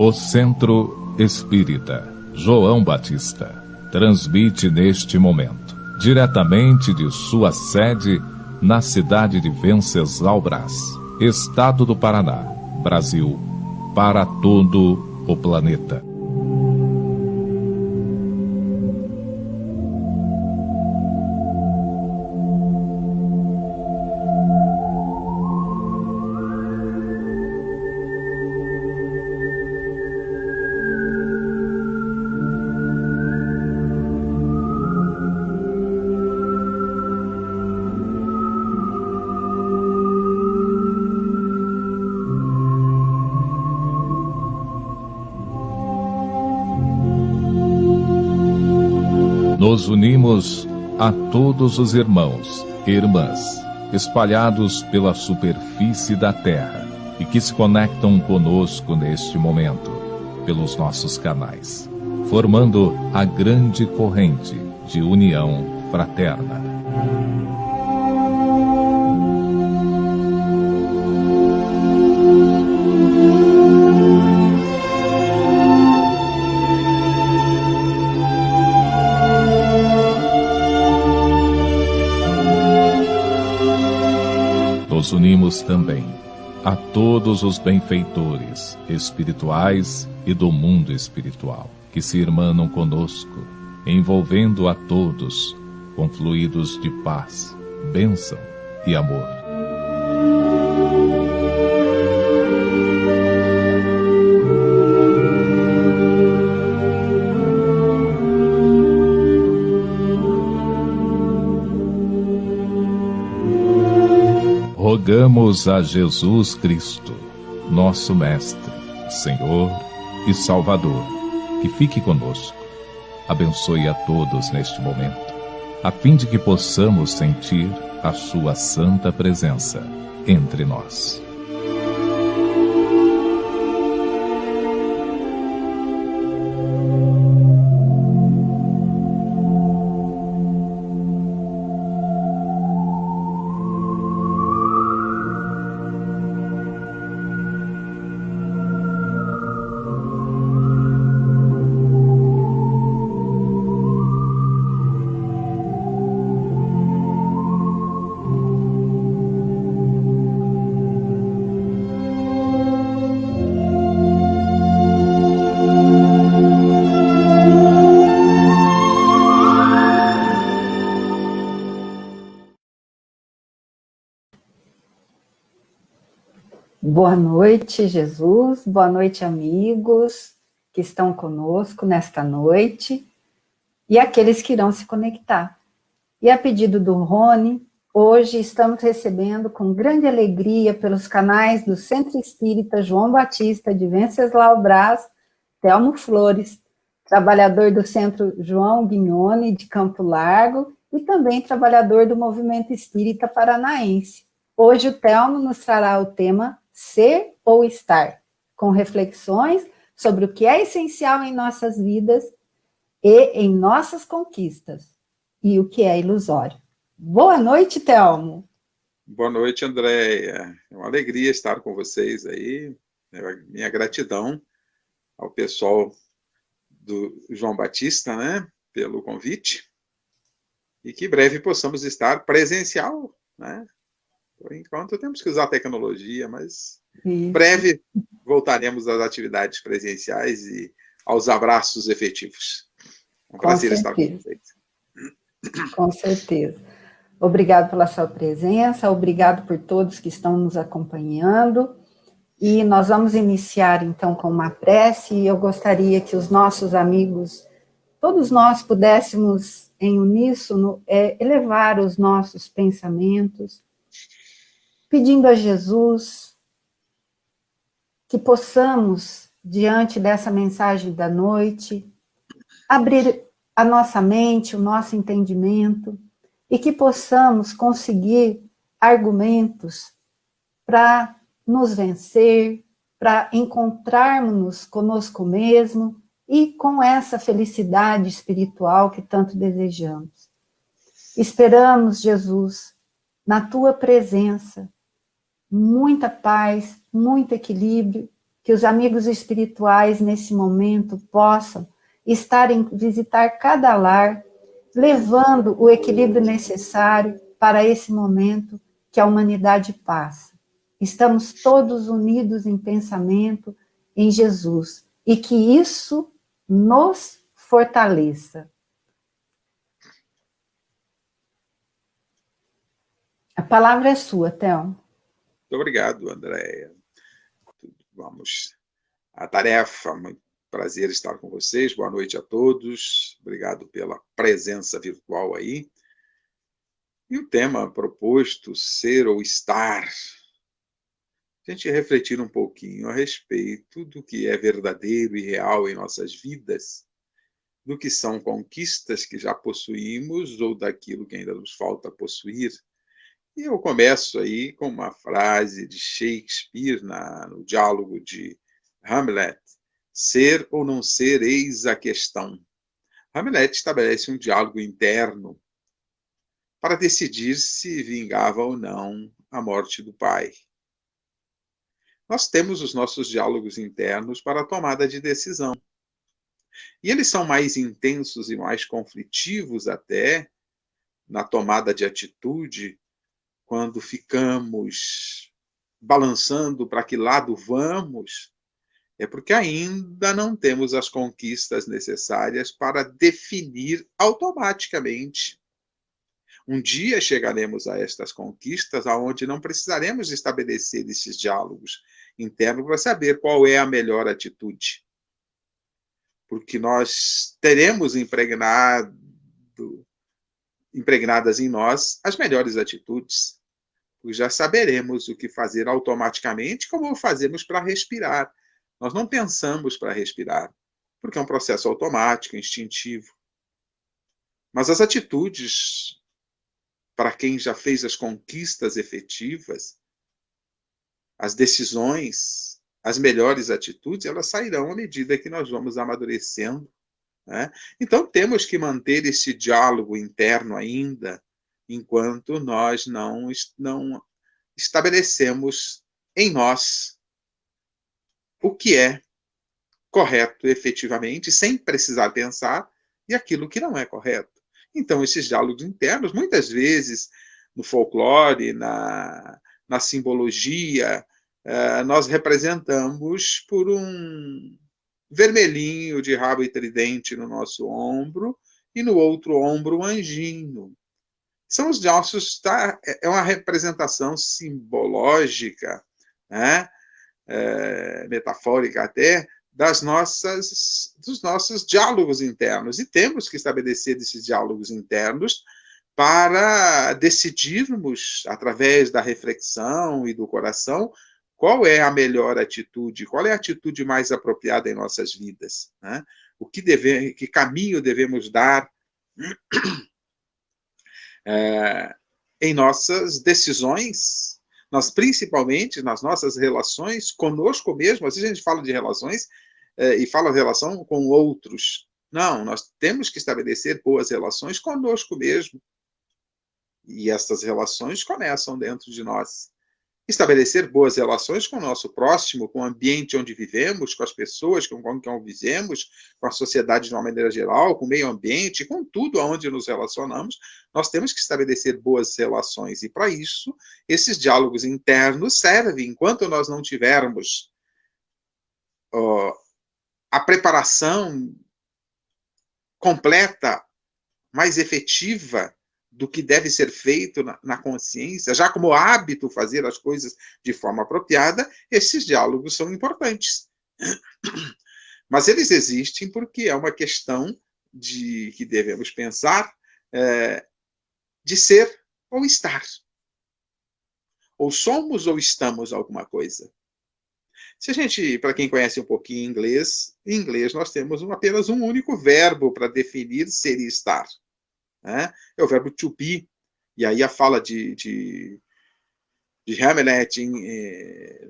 O Centro Espírita João Batista transmite neste momento, diretamente de sua sede na cidade de Venceslau-Braz, Estado do Paraná, Brasil, para todo o planeta. Nos unimos a todos os irmãos e irmãs espalhados pela superfície da Terra e que se conectam conosco neste momento pelos nossos canais, formando a grande corrente de união fraterna. Nos unimos também a todos os benfeitores espirituais e do mundo espiritual, que se irmanam conosco, envolvendo a todos com fluidos de paz, bênção e amor. Rogamos a Jesus Cristo, nosso Mestre, Senhor e Salvador, que fique conosco, abençoe a todos neste momento, a fim de que possamos sentir a sua santa presença entre nós. Boa noite, Jesus. Boa noite, amigos que estão conosco nesta noite e aqueles que irão se conectar. E a pedido do Rony, hoje estamos recebendo com grande alegria pelos canais do Centro Espírita João Batista de Venceslau-Braz, Telmo Flores, trabalhador do Centro João Guignoni de Campo Largo e também trabalhador do Movimento Espírita Paranaense. Hoje o Telmo nos trará o tema Ser ou Estar, com reflexões sobre o que é essencial em nossas vidas e em nossas conquistas, e o que é ilusório. Boa noite, Telmo. Boa noite, Andréia. É uma alegria estar com vocês aí. Minha gratidão ao pessoal do João Batista, né, pelo convite, e que em breve possamos estar presencial, né? Por enquanto temos que usar a tecnologia, mas em breve voltaremos às atividades presenciais e aos abraços efetivos. É um prazer estar com vocês. Com certeza. Obrigado pela sua presença, obrigado por todos que estão nos acompanhando. E nós vamos iniciar, então, com uma prece, e eu gostaria que os nossos amigos, todos nós pudéssemos, em uníssono, elevar os nossos pensamentos, pedindo a Jesus que possamos, diante dessa mensagem da noite, abrir a nossa mente, o nosso entendimento, e que possamos conseguir argumentos para nos vencer, para encontrarmos conosco mesmo e com essa felicidade espiritual que tanto desejamos. Esperamos, Jesus, na tua presença, muita paz, muito equilíbrio que os amigos espirituais, nesse momento, possam visitar cada lar, levando o equilíbrio necessário para esse momento que a humanidade passa. Estamos todos unidos em pensamento em Jesus, e que isso nos fortaleça. A palavra é sua, Théo. Muito obrigado, Andréia. Vamos à tarefa. Muito prazer estar com vocês. Boa noite a todos. Obrigado pela presença virtual aí. E o tema proposto, ser ou estar. A gente refletir um pouquinho a respeito do que é verdadeiro e real em nossas vidas, do que são conquistas que já possuímos ou daquilo que ainda nos falta possuir. E eu começo aí com uma frase de Shakespeare no diálogo de Hamlet: ser ou não ser, eis a questão. Hamlet estabelece um diálogo interno para decidir se vingava ou não a morte do pai. Nós temos os nossos diálogos internos para a tomada de decisão. E eles são mais intensos e mais conflitivos até na tomada de atitude, quando ficamos balançando para que lado vamos, é porque ainda não temos as conquistas necessárias para definir automaticamente. Um dia chegaremos a estas conquistas aonde não precisaremos estabelecer esses diálogos internos para saber qual é a melhor atitude. Porque nós teremos impregnadas em nós as melhores atitudes. Porque já saberemos o que fazer automaticamente, como fazemos para respirar. Nós não pensamos para respirar, porque é um processo automático, instintivo. Mas as atitudes, para quem já fez as conquistas efetivas, as decisões, as melhores atitudes, elas sairão à medida que nós vamos amadurecendo, né? Então, temos que manter esse diálogo interno ainda, enquanto nós não estabelecemos em nós o que é correto efetivamente, sem precisar pensar, e aquilo que não é correto. Então, esses diálogos internos, muitas vezes, no folclore, na simbologia, nós representamos por um vermelhinho de rabo e tridente no nosso ombro, e no outro ombro um anjinho. São os nossos, tá? É uma representação simbológica, né? Metafórica até, dos nossos diálogos internos. E temos que estabelecer esses diálogos internos para decidirmos, através da reflexão e do coração, qual é a melhor atitude, qual é a atitude mais apropriada em nossas vidas, né? Que caminho devemos dar em nossas decisões, principalmente nas nossas relações conosco mesmo. Às vezes a gente fala de relações e fala de relação com outros. Não, nós temos que estabelecer boas relações conosco mesmo. E essas relações começam dentro de nós. Estabelecer boas relações com o nosso próximo, com o ambiente onde vivemos, com as pessoas com quem convivemos, com a sociedade de uma maneira geral, com o meio ambiente, com tudo onde nos relacionamos. Nós temos que estabelecer boas relações. E, para isso, esses diálogos internos servem. Enquanto nós não tivermos a preparação completa, mais efetiva, do que deve ser feito na consciência, já como hábito fazer as coisas de forma apropriada, esses diálogos são importantes. Mas eles existem porque é uma questão que devemos pensar de ser ou estar. Ou somos ou estamos alguma coisa. Se a gente, para quem conhece um pouquinho inglês, em inglês nós temos apenas um único verbo para definir ser e estar. É o verbo to be. E aí a fala de Hamlet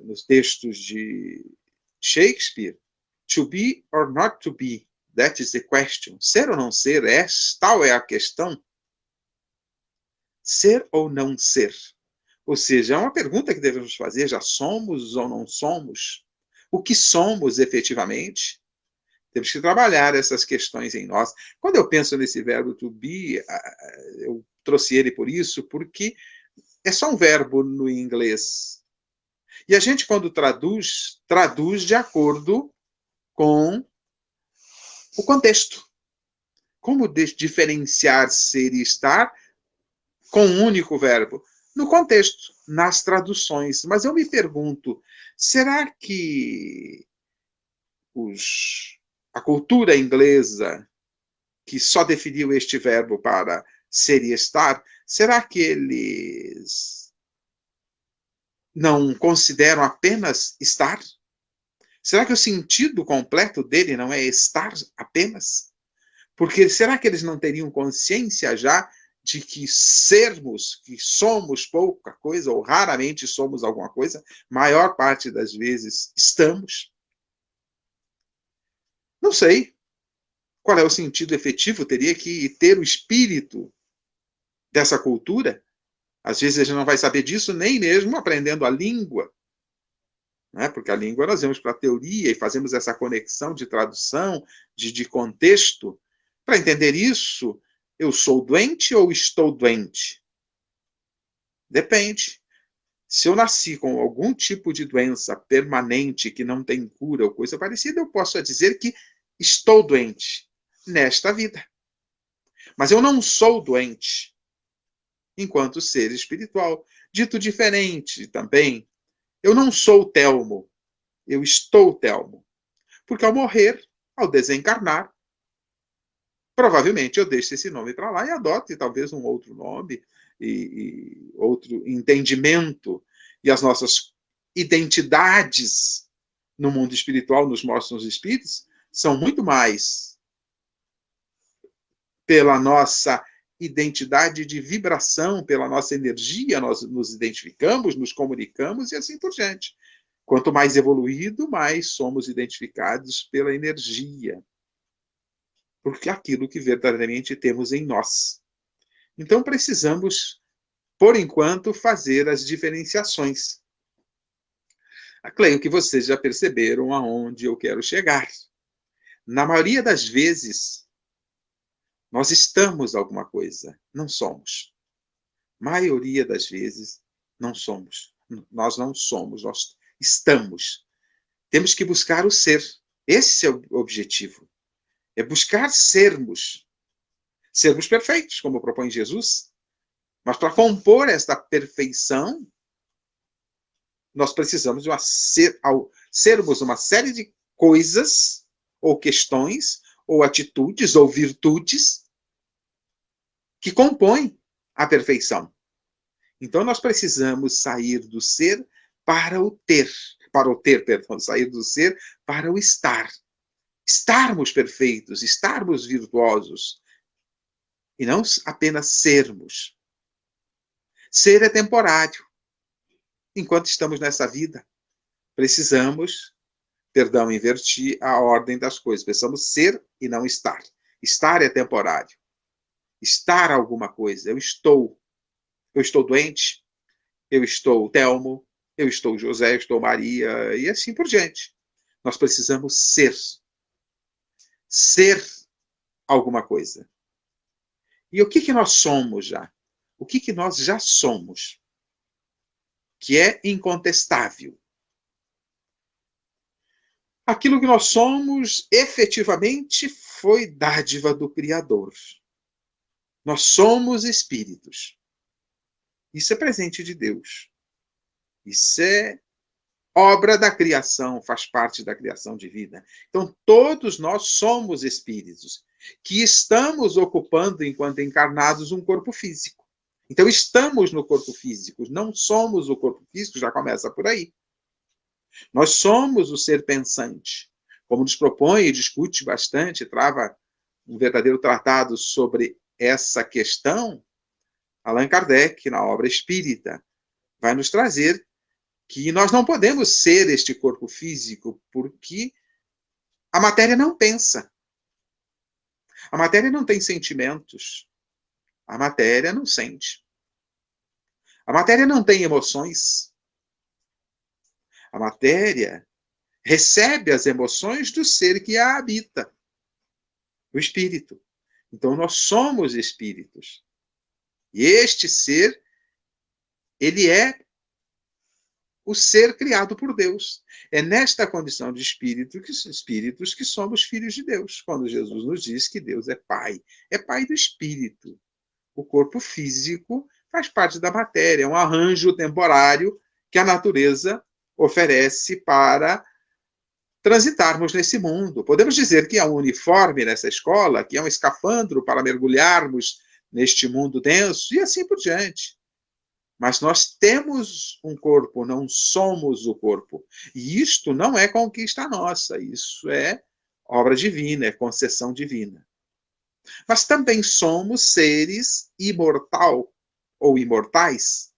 nos textos de Shakespeare: to be or not to be, that is the question. Ser ou não ser, tal é a questão. Ser ou não ser? Ou seja, é uma pergunta que devemos fazer: já somos ou não somos? o que somos efetivamente. Temos que trabalhar essas questões em nós. Quando eu penso nesse verbo to be, eu trouxe ele por isso, porque é só um verbo no inglês. E a gente, quando traduz de acordo com o contexto. Como diferenciar ser e estar com um único verbo? No contexto, nas traduções. Mas eu me pergunto, será que a cultura inglesa, que só definiu este verbo para ser e estar, será que eles não consideram apenas estar? Será que o sentido completo dele não é estar apenas? Porque será que eles não teriam consciência já de que que somos pouca coisa, ou raramente somos alguma coisa, maior parte das vezes estamos? Não sei. Qual é o sentido efetivo? Teria que ter o espírito dessa cultura. Às vezes a gente não vai saber disso nem mesmo aprendendo a língua. Né? Porque a língua nós vamos para a teoria e fazemos essa conexão de tradução, de contexto. Para entender isso, eu sou doente ou estou doente? Depende. Se eu nasci com algum tipo de doença permanente que não tem cura ou coisa parecida, eu posso dizer que estou doente nesta vida. Mas eu não sou doente enquanto ser espiritual. Dito diferente também, eu não sou Telmo, eu estou Telmo. Porque ao morrer, ao desencarnar, provavelmente eu deixo esse nome para lá e adote talvez um outro nome e outro entendimento. E as nossas identidades no mundo espiritual, nos mostram os espíritos, são muito mais pela nossa identidade de vibração, pela nossa energia, nós nos identificamos, nos comunicamos e assim por diante. Quanto mais evoluído, mais somos identificados pela energia. Porque é aquilo que verdadeiramente temos em nós. Então precisamos, por enquanto, fazer as diferenciações. Creio que vocês já perceberam aonde eu quero chegar. Na maioria das vezes, nós estamos alguma coisa, não somos. Maioria das vezes, não somos. Nós não somos, nós estamos. Temos que buscar o ser. Esse é o objetivo. É buscar sermos perfeitos, como propõe Jesus. Mas para compor esta perfeição, nós precisamos de sermos uma série de coisas, ou questões, ou atitudes, ou virtudes, que compõem a perfeição. Então nós precisamos sair do ser para o ter. Sair do ser para o estar. Estarmos perfeitos, estarmos virtuosos. E não apenas sermos. Ser é temporário. Enquanto estamos nessa vida, precisamos, invertir a ordem das coisas. Precisamos ser e não estar. Estar é temporário. Estar alguma coisa. Eu estou doente, eu estou Telmo, eu estou José, eu estou Maria, e assim por diante. Nós precisamos ser. Ser alguma coisa. E o que nós somos já? O que nós já somos? Que é incontestável. Aquilo que nós somos, efetivamente, foi dádiva do Criador. Nós somos espíritos. Isso é presente de Deus. Isso é obra da criação, faz parte da criação divina. Então, todos nós somos espíritos, que estamos ocupando, enquanto encarnados, um corpo físico. Então, estamos no corpo físico, não somos o corpo físico, já começa por aí. Nós somos o ser pensante. Como nos propõe e discute bastante, trava um verdadeiro tratado sobre essa questão, Allan Kardec, na obra Espírita, vai nos trazer que nós não podemos ser este corpo físico porque a matéria não pensa. A matéria não tem sentimentos. A matéria não sente. A matéria não tem emoções. A matéria recebe as emoções do ser que a habita, o espírito. Então, nós somos espíritos. E este ser, ele é o ser criado por Deus. É nesta condição de espíritos que somos filhos de Deus, quando Jesus nos diz que Deus é Pai do espírito. O corpo físico faz parte da matéria, é um arranjo temporário que a natureza oferece para transitarmos nesse mundo. Podemos dizer que é um uniforme nessa escola, que é um escafandro para mergulharmos neste mundo denso, e assim por diante. Mas nós temos um corpo, não somos o corpo. E isto não é conquista nossa, isso é obra divina, é concessão divina. Mas também somos seres imortal ou imortais,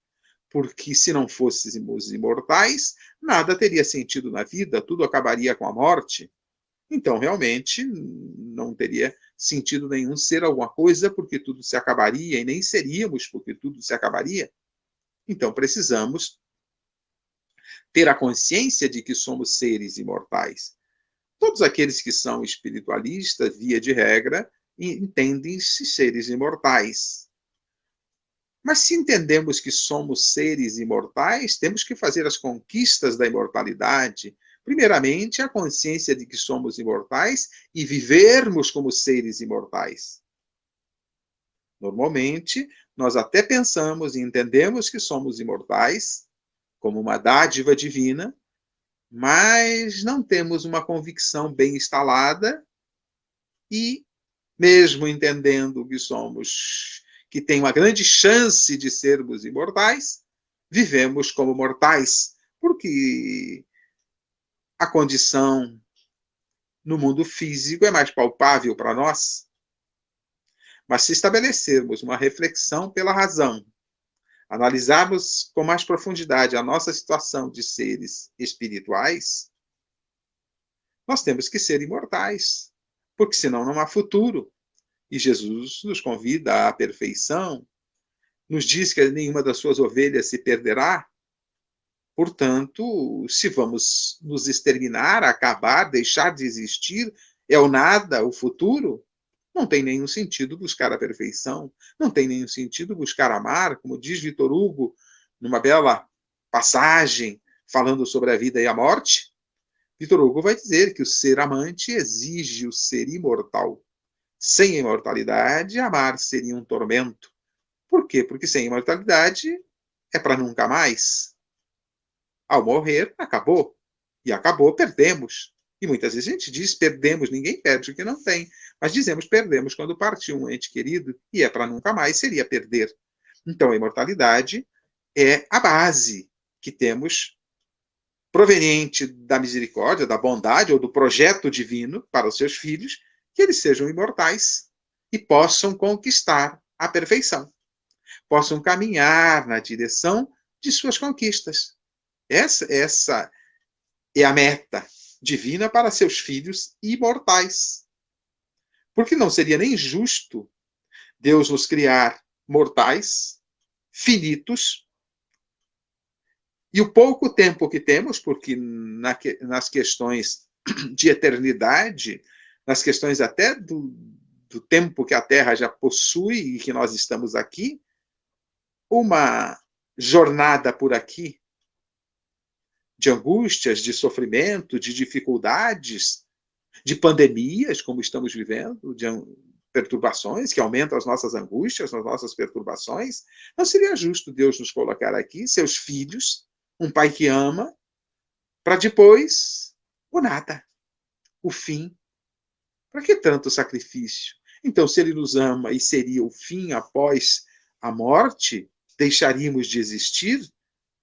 porque se não fôssemos imortais, nada teria sentido na vida, tudo acabaria com a morte. Então, realmente, não teria sentido nenhum ser alguma coisa, porque tudo se acabaria, e nem seríamos, porque tudo se acabaria. Então, precisamos ter a consciência de que somos seres imortais. Todos aqueles que são espiritualistas, via de regra, entendem-se seres imortais. Mas se entendemos que somos seres imortais, temos que fazer as conquistas da imortalidade. Primeiramente, a consciência de que somos imortais e vivermos como seres imortais. Normalmente, nós até pensamos e entendemos que somos imortais, como uma dádiva divina, mas não temos uma convicção bem instalada e, mesmo entendendo que somos, que tem uma grande chance de sermos imortais, vivemos como mortais, porque a condição no mundo físico é mais palpável para nós. Mas se estabelecermos uma reflexão pela razão, analisarmos com mais profundidade a nossa situação de seres espirituais, nós temos que ser imortais, porque senão não há futuro. E Jesus nos convida à perfeição, nos diz que nenhuma das suas ovelhas se perderá. Portanto, se vamos nos exterminar, acabar, deixar de existir, é o nada, o futuro, não tem nenhum sentido buscar a perfeição, não tem nenhum sentido buscar amar, como diz Victor Hugo, numa bela passagem falando sobre a vida e a morte. Victor Hugo vai dizer que o ser amante exige o ser imortal. Sem a imortalidade, amar seria um tormento. Por quê? Porque sem imortalidade é para nunca mais. Ao morrer, acabou. E acabou, perdemos. E muitas vezes a gente diz perdemos, ninguém perde o que não tem. Mas dizemos perdemos quando partiu um ente querido, e é para nunca mais, seria perder. Então a imortalidade é a base que temos proveniente da misericórdia, da bondade ou do projeto divino para os seus filhos, que eles sejam imortais e possam conquistar a perfeição. Possam caminhar na direção de suas conquistas. Essa é a meta divina para seus filhos imortais. Porque não seria nem justo Deus nos criar mortais, finitos, e o pouco tempo que temos, porque nas questões de eternidade, nas questões até do tempo que a Terra já possui e que nós estamos aqui, uma jornada por aqui de angústias, de sofrimento, de dificuldades, de pandemias, como estamos vivendo, de perturbações que aumentam as nossas angústias, as nossas perturbações. Não seria justo Deus nos colocar aqui, seus filhos, um pai que ama, para depois o nada, o fim. Para que tanto sacrifício? Então, se ele nos ama e seria o fim após a morte, deixaríamos de existir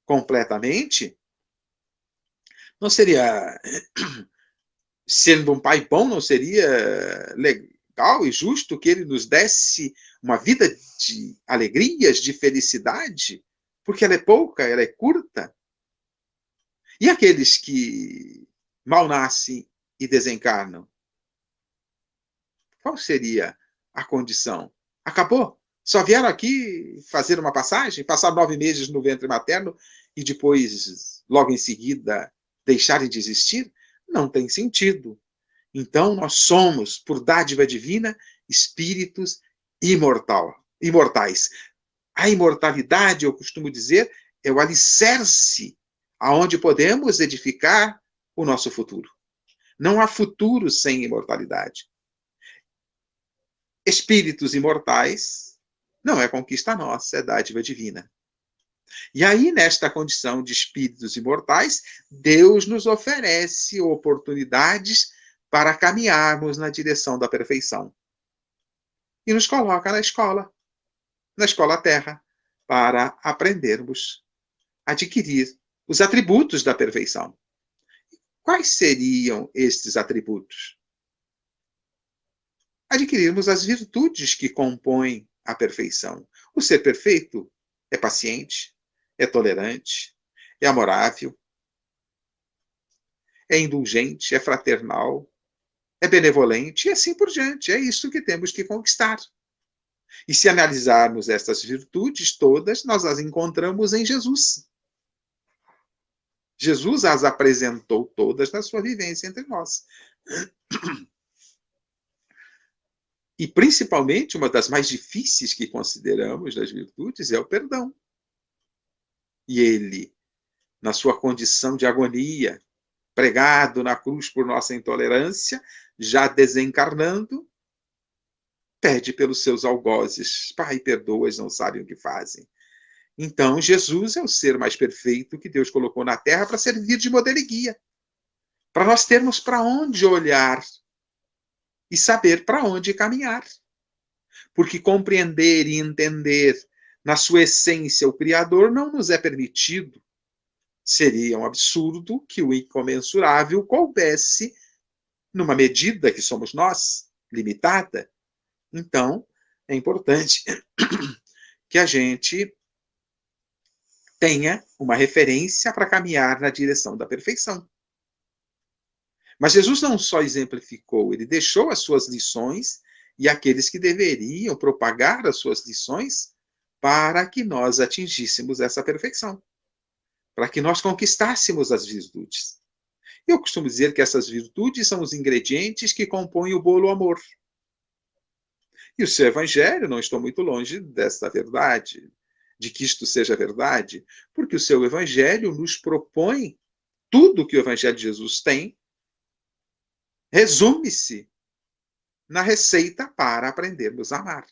completamente? Não seria, sendo um pai bom, não seria legal e justo que ele nos desse uma vida de alegrias, de felicidade? Porque ela é pouca, ela é curta. E aqueles que mal nascem e desencarnam? Qual seria a condição? Acabou? Só vieram aqui fazer uma passagem, passar 9 meses no ventre materno e depois, logo em seguida, deixarem de existir? não tem sentido. Então, nós somos, por dádiva divina, espíritos imortais. A imortalidade, eu costumo dizer, é o alicerce aonde podemos edificar o nosso futuro. Não há futuro sem imortalidade. Espíritos imortais não é conquista nossa, é dádiva divina. E aí, nesta condição de espíritos imortais, Deus nos oferece oportunidades para caminharmos na direção da perfeição. E nos coloca na escola terra, para aprendermos a adquirir os atributos da perfeição. Quais seriam estes atributos? Adquirirmos as virtudes que compõem a perfeição. O ser perfeito é paciente, é tolerante, é amorável, é indulgente, é fraternal, é benevolente e assim por diante. É isso que temos que conquistar. E se analisarmos essas virtudes todas, nós as encontramos em Jesus. Jesus as apresentou todas na sua vivência entre nós. E principalmente, uma das mais difíceis que consideramos das virtudes é o perdão. E ele, na sua condição de agonia, pregado na cruz por nossa intolerância, já desencarnando, pede pelos seus algozes: Pai, perdoa-os, não sabem o que fazem. Então, Jesus é o ser mais perfeito que Deus colocou na Terra para servir de modelo e guia, para nós termos para onde olhar e saber para onde caminhar. Porque compreender e entender na sua essência o Criador não nos é permitido. Seria um absurdo que o incomensurável coubesse numa medida que somos nós, limitada. Então, é importante que a gente tenha uma referência para caminhar na direção da perfeição. Mas Jesus não só exemplificou, ele deixou as suas lições e aqueles que deveriam propagar as suas lições para que nós atingíssemos essa perfeição, para que nós conquistássemos as virtudes. Eu costumo dizer que essas virtudes são os ingredientes que compõem o bolo amor. E o seu evangelho, não estou muito longe desta verdade, de que isto seja verdade, porque o seu evangelho nos propõe tudo que o evangelho de Jesus tem, resume-se na receita para aprendermos a amar,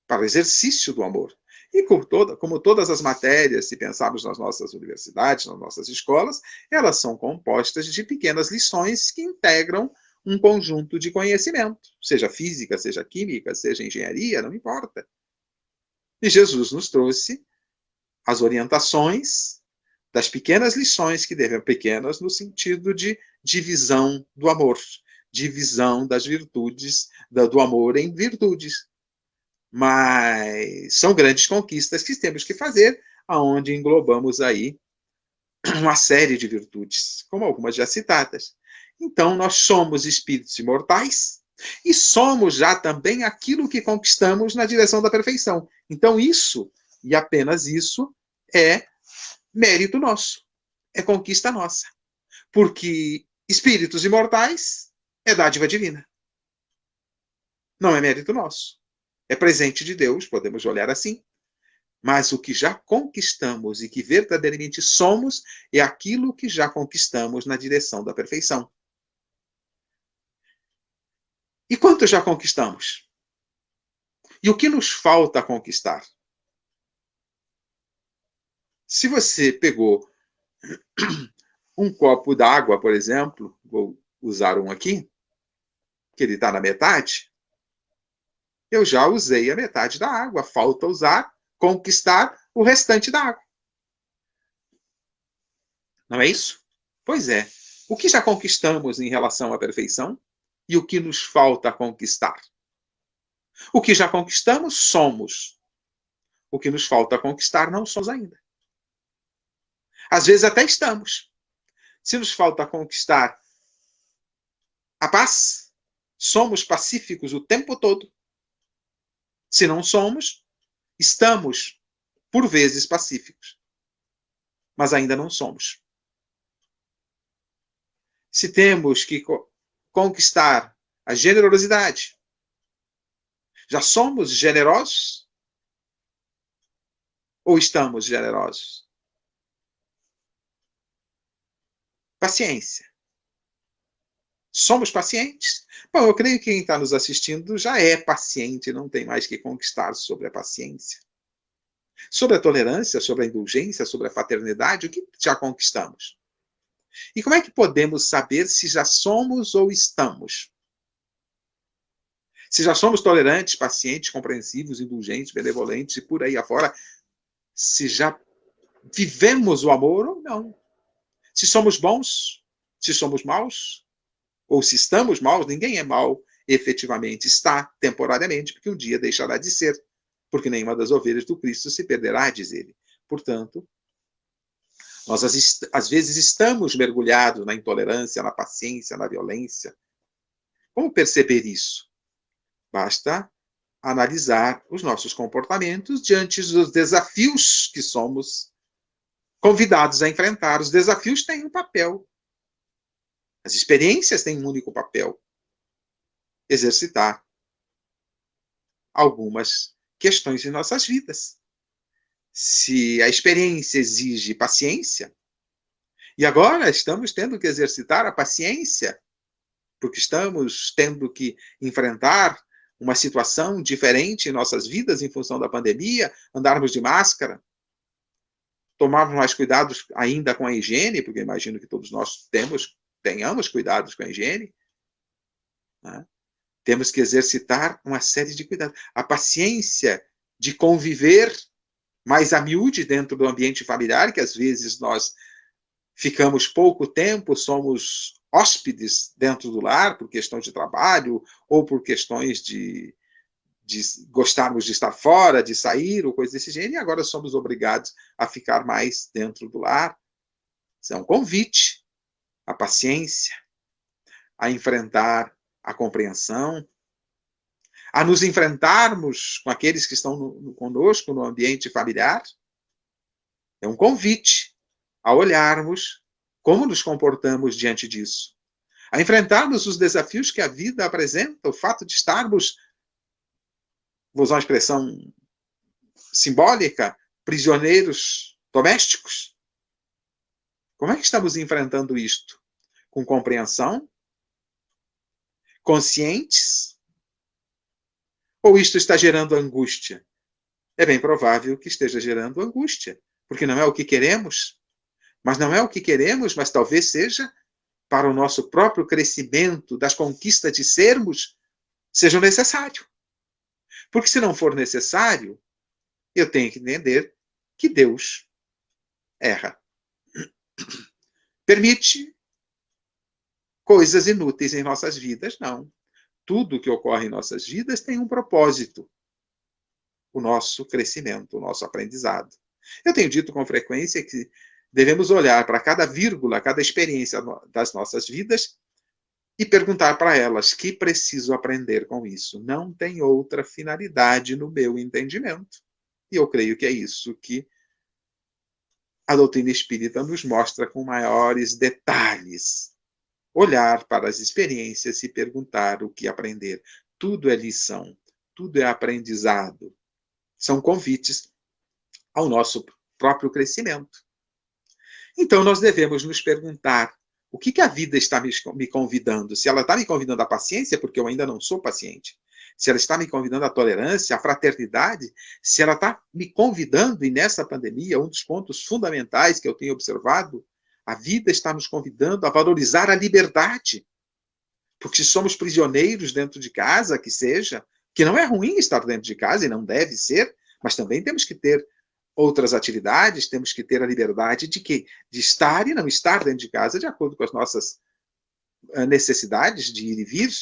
para o exercício do amor. E como todas as matérias, se pensarmos nas nossas universidades, nas nossas escolas, elas são compostas de pequenas lições que integram um conjunto de conhecimento, seja física, seja química, seja engenharia, não importa. E Jesus nos trouxe as orientações das pequenas lições que devem, pequenas no sentido de divisão do amor, divisão das virtudes, do amor em virtudes. Mas são grandes conquistas que temos que fazer, aonde englobamos aí uma série de virtudes, como algumas já citadas. Então, nós somos espíritos imortais e somos já também aquilo que conquistamos na direção da perfeição. Então, isso, e apenas isso, é mérito nosso, é conquista nossa. Porque espíritos imortais é dádiva divina. Não é mérito nosso. É presente de Deus, podemos olhar assim. Mas o que já conquistamos e que verdadeiramente somos é aquilo que já conquistamos na direção da perfeição. E quanto já conquistamos? E o que nos falta conquistar? Se você pegou um copo d'água, por exemplo, vou usar um aqui, que ele está na metade, eu já usei a metade da água, falta conquistar o restante da água. Não é isso? Pois é. O que já conquistamos em relação à perfeição e o que nos falta conquistar? O que já conquistamos, somos. O que nos falta conquistar, não somos ainda. Às vezes até estamos. Se nos falta conquistar a paz, somos pacíficos o tempo todo. Se não somos, estamos, por vezes, pacíficos. Mas ainda não somos. se temos que conquistar a generosidade. Já somos generosos? Ou estamos generosos? Paciência. Somos pacientes? Bom, eu creio que quem está nos assistindo já é paciente, não tem mais que conquistar sobre a paciência. Sobre a tolerância, sobre a indulgência, sobre a fraternidade, o que já conquistamos? E como é que podemos saber se já somos ou estamos? Se já somos tolerantes, pacientes, compreensivos, indulgentes, benevolentes e por aí afora, se já vivemos o amor ou não. Se somos bons, se somos maus, ou se estamos maus, ninguém é mau efetivamente, está temporariamente, porque um dia deixará de ser, porque nenhuma das ovelhas do Cristo se perderá, diz ele. Portanto, nós às vezes estamos mergulhados na intolerância, na paciência, na violência. Como perceber isso? Basta analisar os nossos comportamentos diante dos desafios que somos convidados a enfrentar. Os desafios têm um papel. As experiências têm um único papel: exercitar algumas questões em nossas vidas. Se a experiência exige paciência, e agora estamos tendo que exercitar a paciência, porque estamos tendo que enfrentar uma situação diferente em nossas vidas em função da pandemia, andarmos de máscara, tomarmos mais cuidados ainda com a higiene, porque imagino que todos nós tenhamos cuidados com a higiene, né? Temos que exercitar uma série de cuidados. A paciência de conviver mais a miúde dentro do ambiente familiar, que às vezes nós ficamos pouco tempo, somos hóspedes dentro do lar, por questão de trabalho, ou por questões de gostarmos de estar fora, de sair, ou coisa desse gênero, e agora somos obrigados a ficar mais dentro do lar. Isso é um convite à paciência, a enfrentar a compreensão, a nos enfrentarmos com aqueles que estão conosco no ambiente familiar. É um convite a olharmos como nos comportamos diante disso, a enfrentarmos os desafios que a vida apresenta, o fato de estarmos, vou usar uma expressão simbólica, prisioneiros domésticos. Como é que estamos enfrentando isto? Com compreensão? Conscientes? Ou isto está gerando angústia? É bem provável que esteja gerando angústia, porque não é o que queremos. Mas não é o que queremos, mas talvez seja para o nosso próprio crescimento, das conquistas de sermos, seja necessário. Porque se não for necessário, eu tenho que entender que Deus erra. Permite coisas inúteis em nossas vidas? Não. Tudo que ocorre em nossas vidas tem um propósito. O nosso crescimento, o nosso aprendizado. Eu tenho dito com frequência que devemos olhar para cada vírgula, cada experiência das nossas vidas e perguntar para elas: que preciso aprender com isso? Não tem outra finalidade no meu entendimento. E eu creio que é isso que a doutrina espírita nos mostra com maiores detalhes. Olhar para as experiências e perguntar o que aprender. Tudo é lição, tudo é aprendizado. São convites ao nosso próprio crescimento. Então, nós devemos nos perguntar: o que a vida está me convidando? Se ela está me convidando à paciência, porque eu ainda não sou paciente. Se ela está me convidando à tolerância, à fraternidade, se ela está me convidando, e nessa pandemia, um dos pontos fundamentais que eu tenho observado, a vida está nos convidando a valorizar a liberdade. Porque se somos prisioneiros dentro de casa, que seja, que não é ruim estar dentro de casa, e não deve ser, mas também temos que ter outras atividades, temos que ter a liberdade de estar e não estar dentro de casa, de acordo com as nossas necessidades de ir e vir.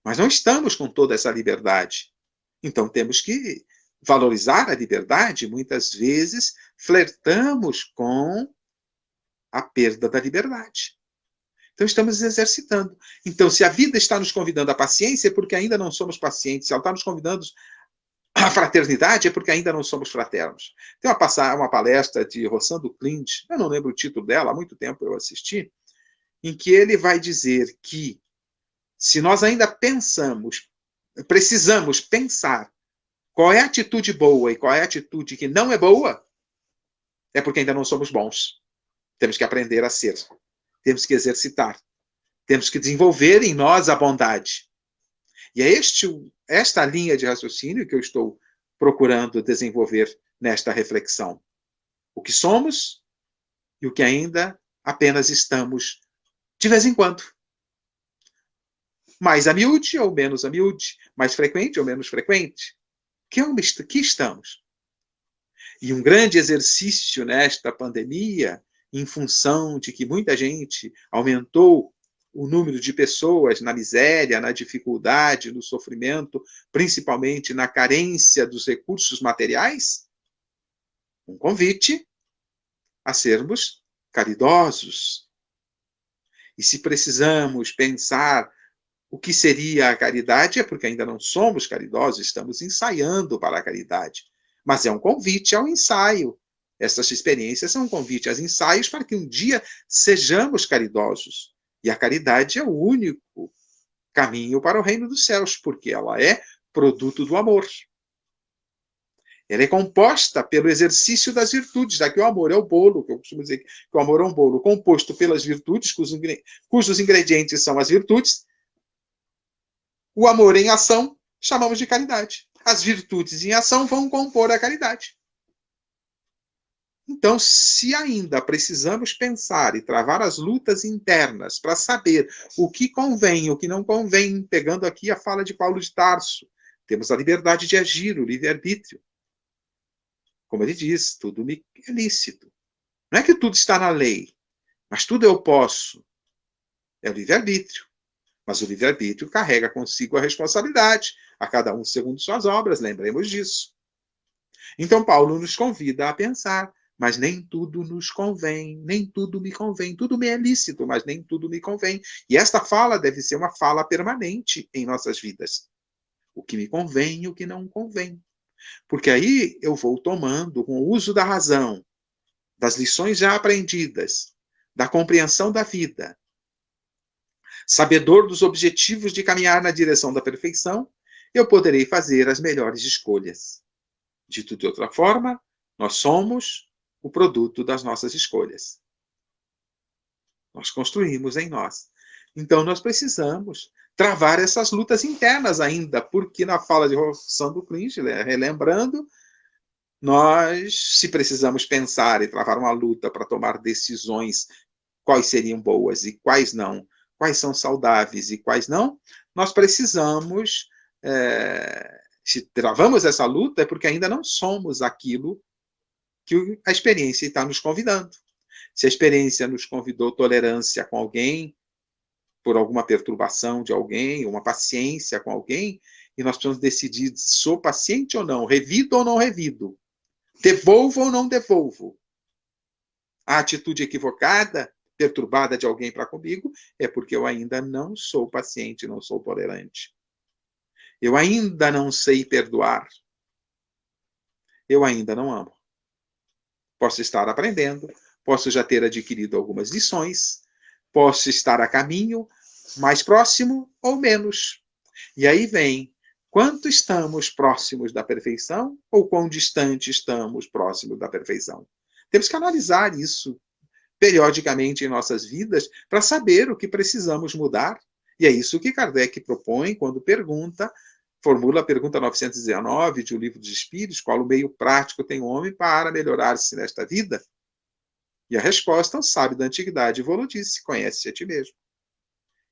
Mas não estamos com toda essa liberdade. Então temos que valorizar a liberdade. Muitas vezes flertamos com a perda da liberdade. Então estamos exercitando. Então, se a vida está nos convidando à paciência, é porque ainda não somos pacientes. Se ela está nos convidando à fraternidade, é porque ainda não somos fraternos. Tem uma palestra de Rossando Clint, eu não lembro o título dela, há muito tempo eu assisti, em que ele vai dizer que, se nós ainda precisamos pensar qual é a atitude boa e qual é a atitude que não é boa, é porque ainda não somos bons. Temos que aprender a ser. Temos que exercitar. Temos que desenvolver em nós a bondade. E é esta linha de raciocínio que eu estou procurando desenvolver nesta reflexão. O que somos e o que ainda apenas estamos de vez em quando. Mais a miúde ou menos a miúde, mais frequente ou menos frequente. Que estamos? E um grande exercício nesta pandemia, em função de que muita gente aumentou o número de pessoas na miséria, na dificuldade, no sofrimento, principalmente na carência dos recursos materiais, um convite a sermos caridosos. E se precisamos pensar o que seria a caridade, é porque ainda não somos caridosos, estamos ensaiando para a caridade. Mas é um convite ao ensaio. Essas experiências são um convite aos ensaios para que um dia sejamos caridosos. E a caridade é o único caminho para o reino dos céus, porque ela é produto do amor. Ela é composta pelo exercício das virtudes. Aqui o amor é o bolo, que eu costumo dizer que o amor é um bolo composto pelas virtudes, cujos ingredientes são as virtudes. O amor em ação chamamos de caridade. As virtudes em ação vão compor a caridade. Então, se ainda precisamos pensar e travar as lutas internas para saber o que convém e o que não convém, pegando aqui a fala de Paulo de Tarso, temos a liberdade de agir, o livre-arbítrio. Como ele diz, tudo me é lícito. Não é que tudo está na lei, mas tudo eu posso. É o livre-arbítrio. Mas o livre-arbítrio carrega consigo a responsabilidade, a cada um segundo suas obras, lembremos disso. Então, Paulo nos convida a pensar, mas nem tudo nos convém, nem tudo me convém. Tudo me é lícito, mas nem tudo me convém. E esta fala deve ser uma fala permanente em nossas vidas. O que me convém e o que não convém. Porque aí eu vou tomando, com o uso da razão, das lições já aprendidas, da compreensão da vida, sabedor dos objetivos de caminhar na direção da perfeição, eu poderei fazer as melhores escolhas. Dito de outra forma, nós somos o produto das nossas escolhas. Nós construímos em nós. Então, nós precisamos travar essas lutas internas ainda, porque na fala de Sandro Klinge, relembrando, nós, se precisamos pensar e travar uma luta para tomar decisões, quais seriam boas e quais não, quais são saudáveis e quais não, nós precisamos, se travamos essa luta, é porque ainda não somos aquilo que a experiência está nos convidando. Se a experiência nos convidou tolerância com alguém, por alguma perturbação de alguém, uma paciência com alguém, e nós precisamos decidir, sou paciente ou não, revido ou não revido, devolvo ou não devolvo. A atitude equivocada, perturbada de alguém para comigo, é porque eu ainda não sou paciente, não sou tolerante. Eu ainda não sei perdoar. Eu ainda não amo. Posso estar aprendendo, posso já ter adquirido algumas lições, posso estar a caminho, mais próximo ou menos. E aí vem, quanto estamos próximos da perfeição ou quão distante estamos próximos da perfeição? Temos que analisar isso periodicamente em nossas vidas para saber o que precisamos mudar. E é isso que Kardec propõe quando formula a pergunta 919 de O Livro dos Espíritos, qual o meio prático tem o homem para melhorar-se nesta vida? E a resposta, o sábio da antiguidade Volo disse, conhece-se a ti mesmo.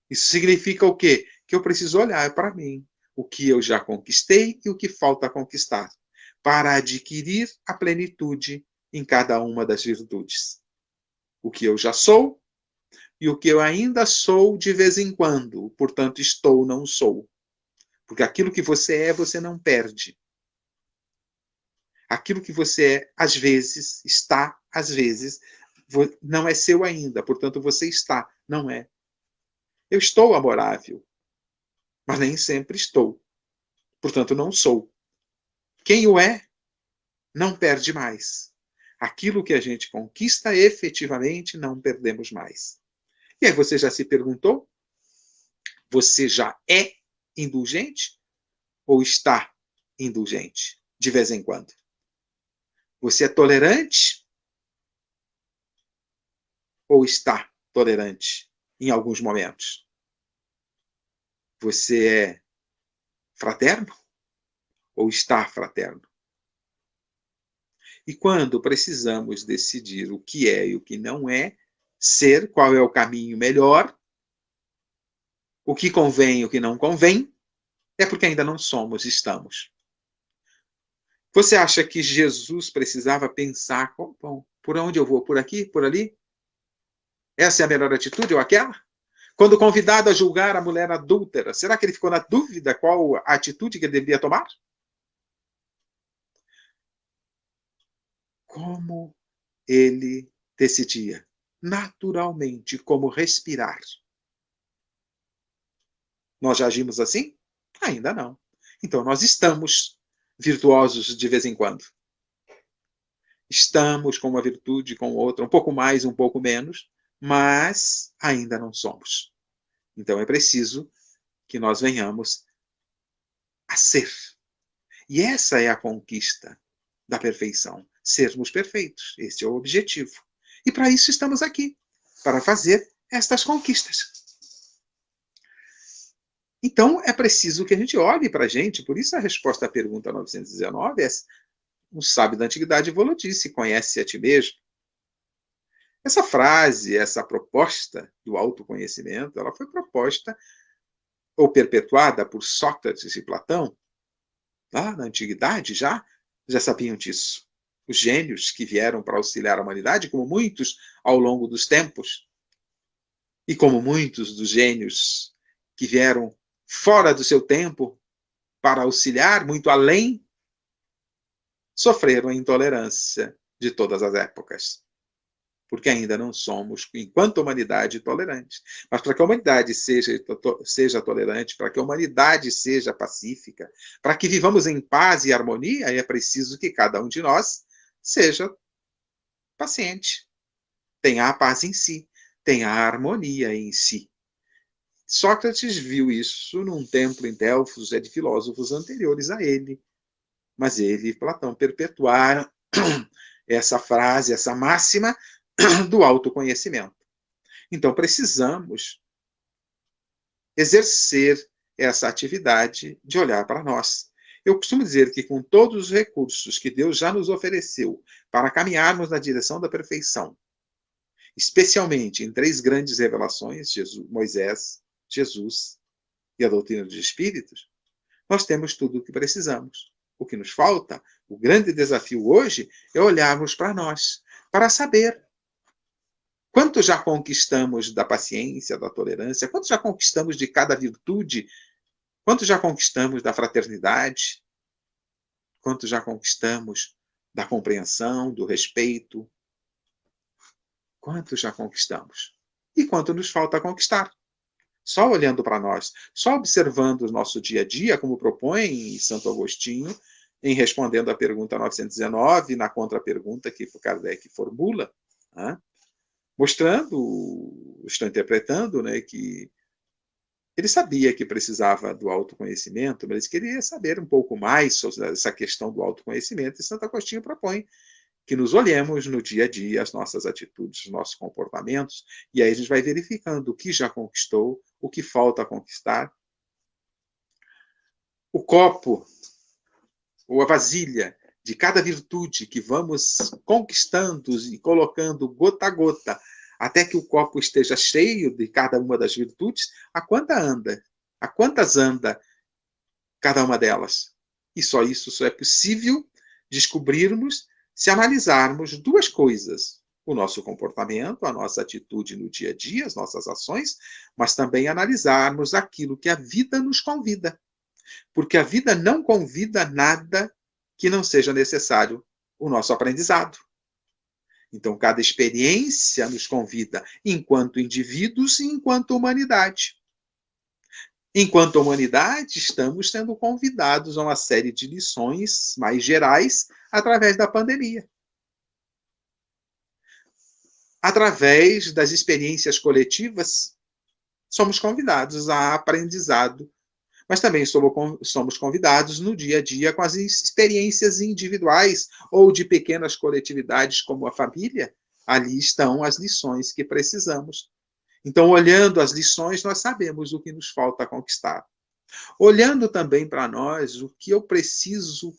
Isso significa o quê? Que eu preciso olhar para mim, o que eu já conquistei e o que falta conquistar, para adquirir a plenitude em cada uma das virtudes. O que eu já sou e o que eu ainda sou de vez em quando, portanto, estou, não sou. Porque aquilo que você é, você não perde. Aquilo que você é, às vezes, está, às vezes, não é seu ainda, portanto, você está, não é. Eu estou amorável, mas nem sempre estou. Portanto, não sou. Quem o é, não perde mais. Aquilo que a gente conquista, efetivamente, não perdemos mais. E aí você já se perguntou? Você já é indulgente? Ou está indulgente, de vez em quando? Você é tolerante? Ou está tolerante em alguns momentos? Você é fraterno? Ou está fraterno? E quando precisamos decidir o que é e o que não é, ser, qual é o caminho melhor, o que convém e o que não convém, é porque ainda não somos, estamos. Você acha que Jesus precisava pensar, bom, por onde eu vou? Por aqui? Por ali? Essa é a melhor atitude ou aquela? Quando convidado a julgar a mulher adúltera, será que ele ficou na dúvida qual a atitude que ele devia tomar? Como ele decidia? Naturalmente, como respirar. Nós já agimos assim? Ainda não. Então, nós estamos virtuosos de vez em quando. Estamos com uma virtude, com outra, um pouco mais, um pouco menos, mas ainda não somos. Então, é preciso que nós venhamos a ser. E essa é a conquista da perfeição. Sermos perfeitos. Esse é o objetivo. E para isso estamos aqui, para fazer estas conquistas. Então, é preciso que a gente olhe para a gente, por isso a resposta à pergunta 919 é: um sábio da antiguidade falou disse, conhece a ti mesmo. Essa frase, essa proposta do autoconhecimento, ela foi proposta ou perpetuada por Sócrates e Platão, lá na antiguidade já sabiam disso. Os gênios que vieram para auxiliar a humanidade, como muitos ao longo dos tempos, e como muitos dos gênios que vieram fora do seu tempo para auxiliar, muito além, sofreram a intolerância de todas as épocas. Porque ainda não somos, enquanto humanidade, tolerantes. Mas para que a humanidade seja tolerante, para que a humanidade seja pacífica, para que vivamos em paz e harmonia, é preciso que cada um de nós seja paciente, tenha a paz em si, tenha a harmonia em si. Sócrates viu isso num templo em Delfos, de filósofos anteriores a ele. Mas ele e Platão perpetuaram essa frase, essa máxima do autoconhecimento. Então, precisamos exercer essa atividade de olhar para nós. Eu costumo dizer que com todos os recursos que Deus já nos ofereceu para caminharmos na direção da perfeição, especialmente em 3 grandes revelações, Moisés, Jesus e a doutrina dos espíritos, nós temos tudo o que precisamos. O que nos falta, o grande desafio hoje, é olharmos para nós, para saber quanto já conquistamos da paciência, da tolerância, quanto já conquistamos de cada virtude, quanto já conquistamos da fraternidade, quanto já conquistamos da compreensão, do respeito, quanto já conquistamos e quanto nos falta conquistar. Só olhando para nós, só observando o nosso dia a dia, como propõe Santo Agostinho, em respondendo à pergunta 919, na contrapergunta que Kardec formula, né? Mostrando, estou interpretando, né, que ele sabia que precisava do autoconhecimento, mas ele queria saber um pouco mais sobre essa questão do autoconhecimento, e Santo Agostinho propõe que nos olhemos no dia a dia, as nossas atitudes, os nossos comportamentos, e aí a gente vai verificando o que já conquistou, o que falta conquistar. O copo, ou a vasilha, de cada virtude que vamos conquistando e colocando gota a gota, até que o copo esteja cheio de cada uma das virtudes, a quantas anda cada uma delas? E só isso só é possível descobrirmos se analisarmos 2 coisas: o nosso comportamento, a nossa atitude no dia a dia, as nossas ações, mas também analisarmos aquilo que a vida nos convida. Porque a vida não convida nada que não seja necessário o nosso aprendizado. Então, cada experiência nos convida, enquanto indivíduos e enquanto humanidade. Enquanto humanidade, estamos sendo convidados a uma série de lições mais gerais através da pandemia. através das experiências coletivas, somos convidados a aprendizado, mas também somos convidados no dia a dia com as experiências individuais ou de pequenas coletividades como a família. Ali estão as lições que precisamos. Então, olhando as lições, nós sabemos o que nos falta conquistar. Olhando também para nós, o que eu preciso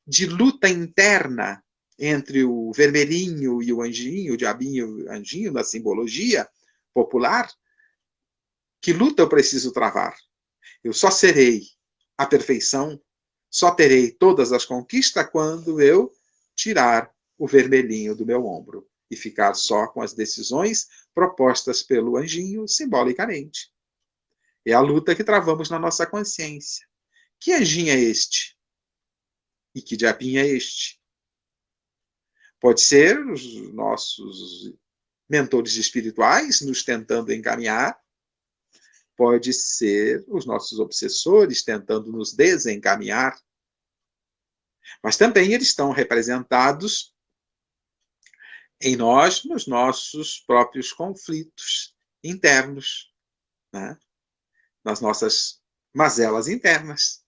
de luta interna entre o vermelhinho e o anjinho, o diabinho e o anjinho, na simbologia popular, que luta eu preciso travar? Eu só serei a perfeição, só terei todas as conquistas quando eu tirar o vermelhinho do meu ombro e ficar só com as decisões propostas pelo anjinho simbolicamente. É a luta que travamos na nossa consciência. Que anjinho é este? E que diabinho é este? Pode ser os nossos mentores espirituais nos tentando encaminhar, pode ser os nossos obsessores tentando nos desencaminhar, mas também eles estão representados em nós, nos nossos próprios conflitos internos, né? Nas nossas mazelas internas.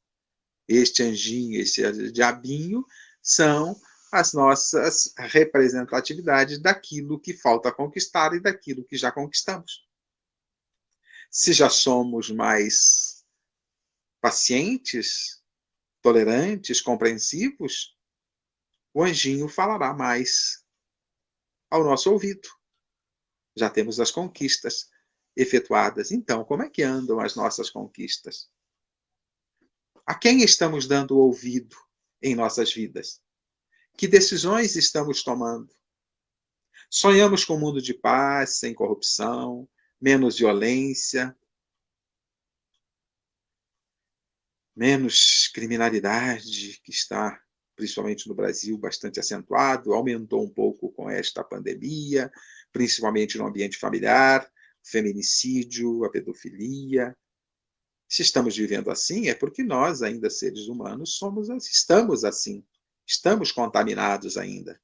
Este anjinho, esse diabinho, são as nossas representatividades daquilo que falta conquistar e daquilo que já conquistamos. Se já somos mais pacientes, tolerantes, compreensivos, o anjinho falará mais ao nosso ouvido. Já temos as conquistas efetuadas. Então, como é que andam as nossas conquistas? A quem estamos dando ouvido em nossas vidas? Que decisões estamos tomando? Sonhamos com um mundo de paz, sem corrupção, menos violência, menos criminalidade, que está, principalmente no Brasil, bastante acentuado, aumentou um pouco com esta pandemia, principalmente no ambiente familiar, o feminicídio, a pedofilia. Se estamos vivendo assim, é porque nós, ainda seres humanos, estamos assim, estamos contaminados ainda.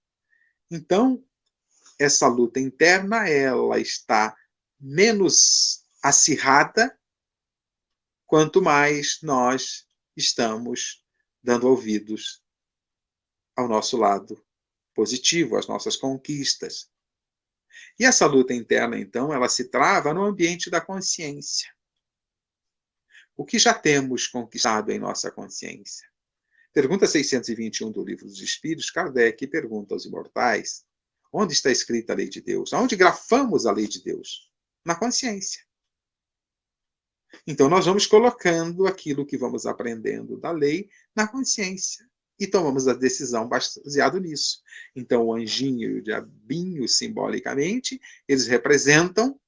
Então, essa luta interna, ela está menos acirrada quanto mais nós estamos dando ouvidos ao nosso lado positivo, às nossas conquistas. E essa luta interna, então, ela se trava no ambiente da consciência. O que já temos conquistado em nossa consciência? Pergunta 621 do Livro dos Espíritos, Kardec pergunta aos imortais: onde está escrita a lei de Deus? Aonde grafamos a lei de Deus? Na consciência. Então, nós vamos colocando aquilo que vamos aprendendo da lei na consciência. E tomamos a decisão baseado nisso. Então, o anjinho e o diabinho, simbolicamente, eles representam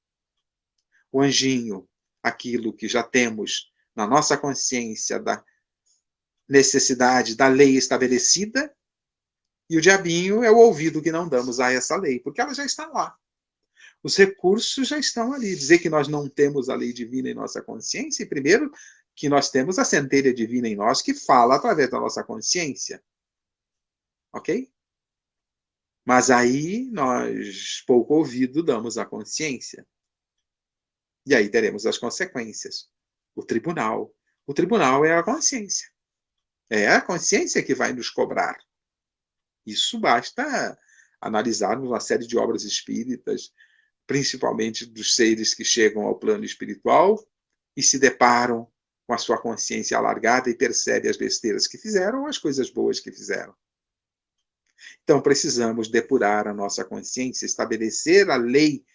o anjinho, aquilo que já temos na nossa consciência da necessidade da lei estabelecida, e o diabinho é o ouvido que não damos a essa lei, porque ela já está lá. Os recursos já estão ali. Dizer que nós não temos a lei divina em nossa consciência, e primeiro, que nós temos a centelha divina em nós que fala através da nossa consciência. Ok? Mas aí nós, pouco ouvido, damos à consciência. E aí teremos as consequências. O tribunal. O tribunal é a consciência. É a consciência que vai nos cobrar. Isso basta analisarmos uma série de obras espíritas, principalmente dos seres que chegam ao plano espiritual e se deparam com a sua consciência alargada e percebem as besteiras que fizeram ou as coisas boas que fizeram. Então, precisamos depurar a nossa consciência, estabelecer a lei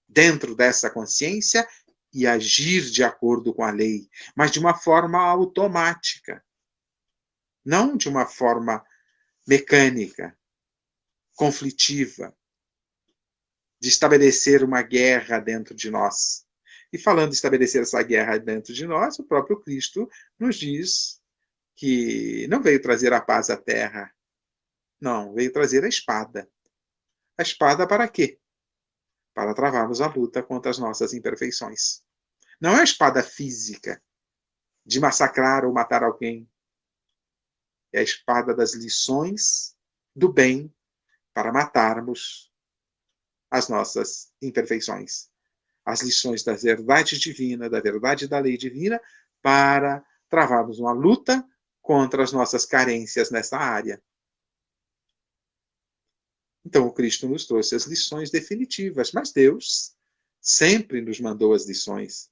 dentro dessa consciência e agir de acordo com a lei, mas de uma forma automática, não de uma forma mecânica, conflitiva, de estabelecer uma guerra dentro de nós. E falando de estabelecer essa guerra dentro de nós, o próprio Cristo nos diz que não veio trazer a paz à terra. Não, veio trazer a espada. A espada para quê? Para travarmos a luta contra as nossas imperfeições. Não é a espada física de massacrar ou matar alguém. É a espada das lições do bem para matarmos as nossas imperfeições, as lições da verdade divina, da verdade da lei divina, para travarmos uma luta contra as nossas carências nessa área. Então, o Cristo nos trouxe as lições definitivas, mas Deus sempre nos mandou as lições.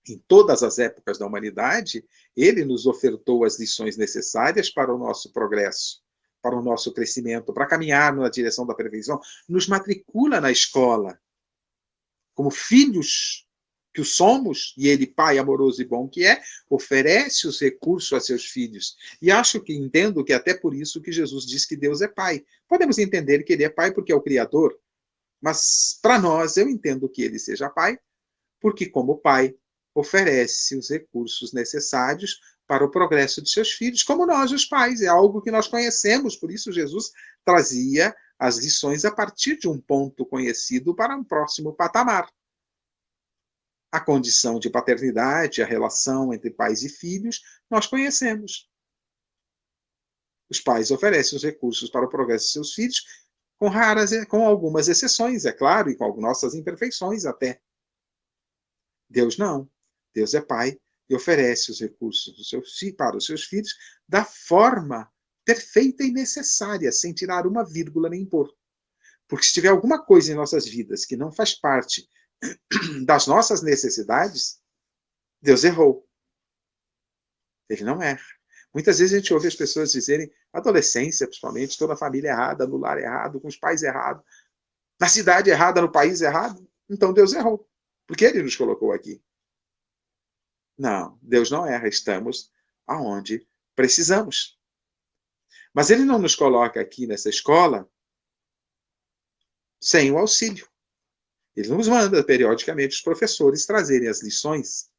Em todas as épocas da humanidade, Ele nos ofertou as lições necessárias para o nosso progresso, para o nosso crescimento, para caminhar na direção da perfeição. Nos matricula na escola, como filhos que o somos, e Ele, Pai amoroso e bom que é, oferece os recursos a seus filhos. E entendo que até por isso que Jesus diz que Deus é Pai. Podemos entender que Ele é Pai porque é o Criador, mas para nós eu entendo que Ele seja Pai, porque como Pai oferece os recursos necessários para o progresso de seus filhos, como nós, os pais. É algo que nós conhecemos, por isso Jesus trazia as lições a partir de um ponto conhecido para um próximo patamar. A condição de paternidade, a relação entre pais e filhos, nós conhecemos. Os pais oferecem os recursos para o progresso de seus filhos, com algumas exceções, é claro, e com nossas imperfeições até. Deus não. Deus é Pai e oferece os recursos para os seus filhos da forma perfeita e necessária, sem tirar uma vírgula nem pôr. Porque se tiver alguma coisa em nossas vidas que não faz parte das nossas necessidades, Deus errou. Ele não erra. Muitas vezes a gente ouve as pessoas dizerem, adolescência principalmente, estou na família errada, no lar errado, com os pais errados, na cidade errada, no país errado. Então Deus errou. Porque Ele nos colocou aqui. Não, Deus não erra, estamos aonde precisamos. Mas Ele não nos coloca aqui nessa escola sem o auxílio. Ele nos manda periodicamente os professores trazerem as lições.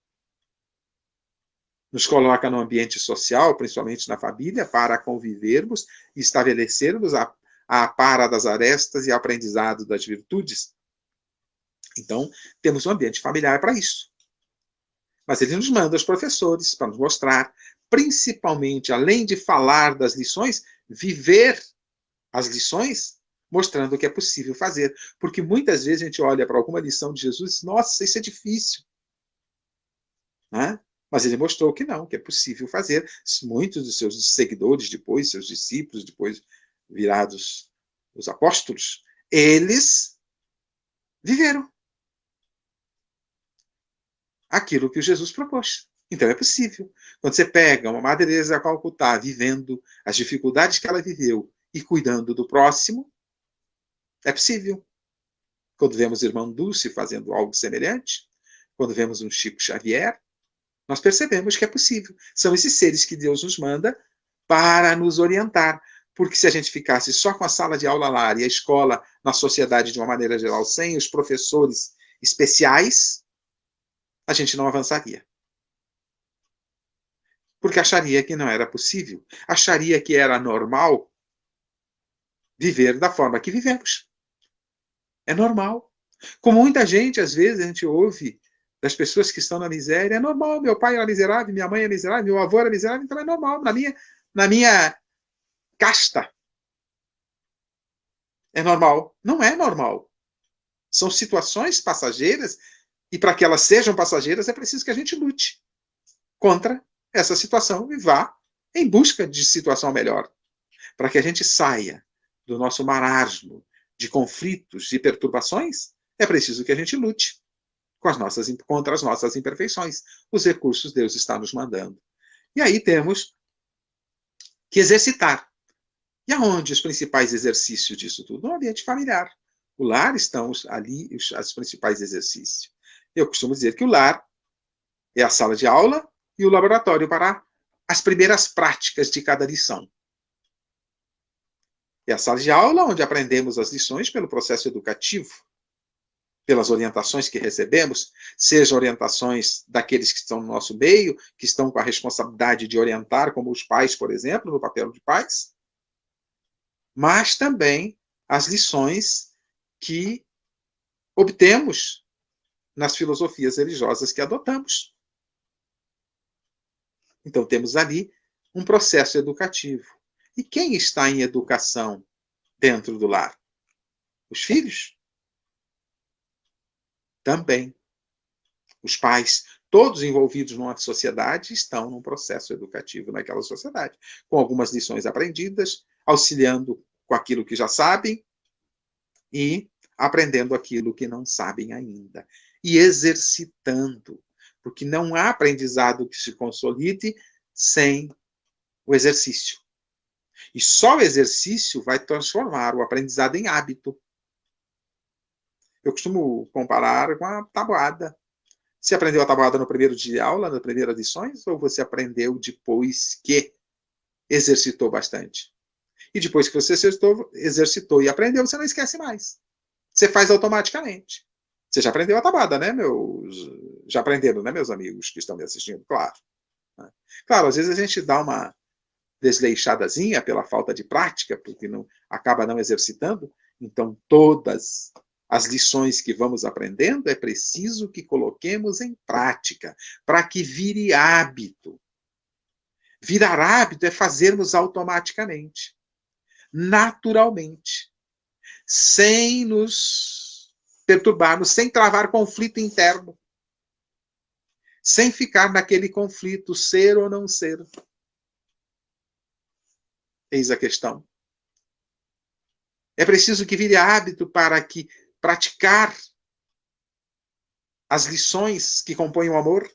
Nos coloca no ambiente social, principalmente na família, para convivermos e estabelecermos a para das arestas e aprendizado das virtudes. Então, temos um ambiente familiar para isso. Mas ele nos manda os professores para nos mostrar, principalmente, além de falar das lições, viver as lições, mostrando o que é possível fazer. Porque muitas vezes a gente olha para alguma lição de Jesus e diz, nossa, isso é difícil. Né? Mas ele mostrou que não, que é possível fazer. Muitos dos seus seguidores depois, seus discípulos, depois virados os apóstolos, eles viveram aquilo que Jesus propôs. Então é possível. Quando você pega uma Madre Teresa de Calcutá vivendo as dificuldades que ela viveu e cuidando do próximo, é possível. Quando vemos o irmão Dulce fazendo algo semelhante, quando vemos um Chico Xavier, nós percebemos que é possível. São esses seres que Deus nos manda para nos orientar. Porque se a gente ficasse só com a sala de aula lá e a escola na sociedade de uma maneira geral, sem os professores especiais, a gente não avançaria. Porque acharia que não era possível. Acharia que era normal viver da forma que vivemos. É normal. Como muita gente, às vezes, a gente ouve das pessoas que estão na miséria, é normal, meu pai era miserável, minha mãe é miserável, meu avô era miserável, então é normal. Na minha casta, é normal. Não é normal. São situações passageiras e para que elas sejam passageiras é preciso que a gente lute contra essa situação e vá em busca de situação melhor. Para que a gente saia do nosso marasmo de conflitos e perturbações, é preciso que a gente lute contra as nossas imperfeições. Os recursos Deus está nos mandando. E aí temos que exercitar. E aonde os principais exercícios disso tudo? No ambiente familiar. O lar estão ali os principais exercícios. Eu costumo dizer que o lar é a sala de aula e o laboratório para as primeiras práticas de cada lição. É a sala de aula onde aprendemos as lições pelo processo educativo, pelas orientações que recebemos, sejam orientações daqueles que estão no nosso meio, que estão com a responsabilidade de orientar, como os pais, por exemplo, no papel de pais, mas também as lições que obtemos nas filosofias religiosas que adotamos. Então, temos ali um processo educativo. E quem está em educação dentro do lar? Os filhos também. Os pais, todos envolvidos numa sociedade, estão num processo educativo naquela sociedade, com algumas lições aprendidas, auxiliando com aquilo que já sabem e aprendendo aquilo que não sabem ainda. E exercitando, porque não há aprendizado que se consolide sem o exercício. E só o exercício vai transformar o aprendizado em hábito. Eu costumo comparar com a tabuada. Você aprendeu a tabuada no primeiro dia de aula, nas primeiras lições, ou você aprendeu depois que exercitou bastante? E depois que você exercitou e aprendeu, você não esquece mais. Você faz automaticamente. Você já aprendeu a tabuada, né, Já aprenderam, né, meus amigos que estão me assistindo? Claro. Claro, às vezes a gente dá uma desleixadazinha pela falta de prática, porque acaba não exercitando. Então, todas as lições que vamos aprendendo, é preciso que coloquemos em prática, para que vire hábito. Virar hábito é fazermos automaticamente, naturalmente, sem nos perturbarmos, sem travar conflito interno, sem ficar naquele conflito, ser ou não ser. Eis a questão. É preciso que vire hábito para que praticar as lições que compõem o amor,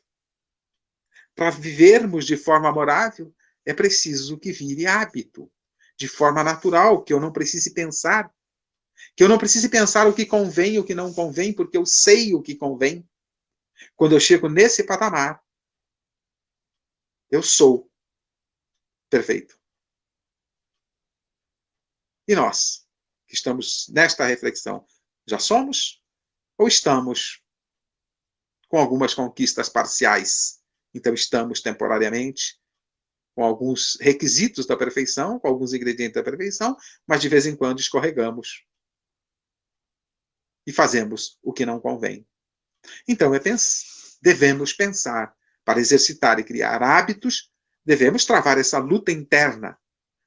para vivermos de forma amorável, é preciso que vire hábito, de forma natural, que eu não precise pensar, que eu não precise pensar o que convém e o que não convém, porque eu sei o que convém. Quando eu chego nesse patamar, eu sou perfeito. E nós, que estamos nesta reflexão, já somos ou estamos com algumas conquistas parciais? Então, estamos temporariamente com alguns requisitos da perfeição, com alguns ingredientes da perfeição, mas de vez em quando escorregamos e fazemos o que não convém. Então, devemos pensar, para exercitar e criar hábitos, devemos travar essa luta interna,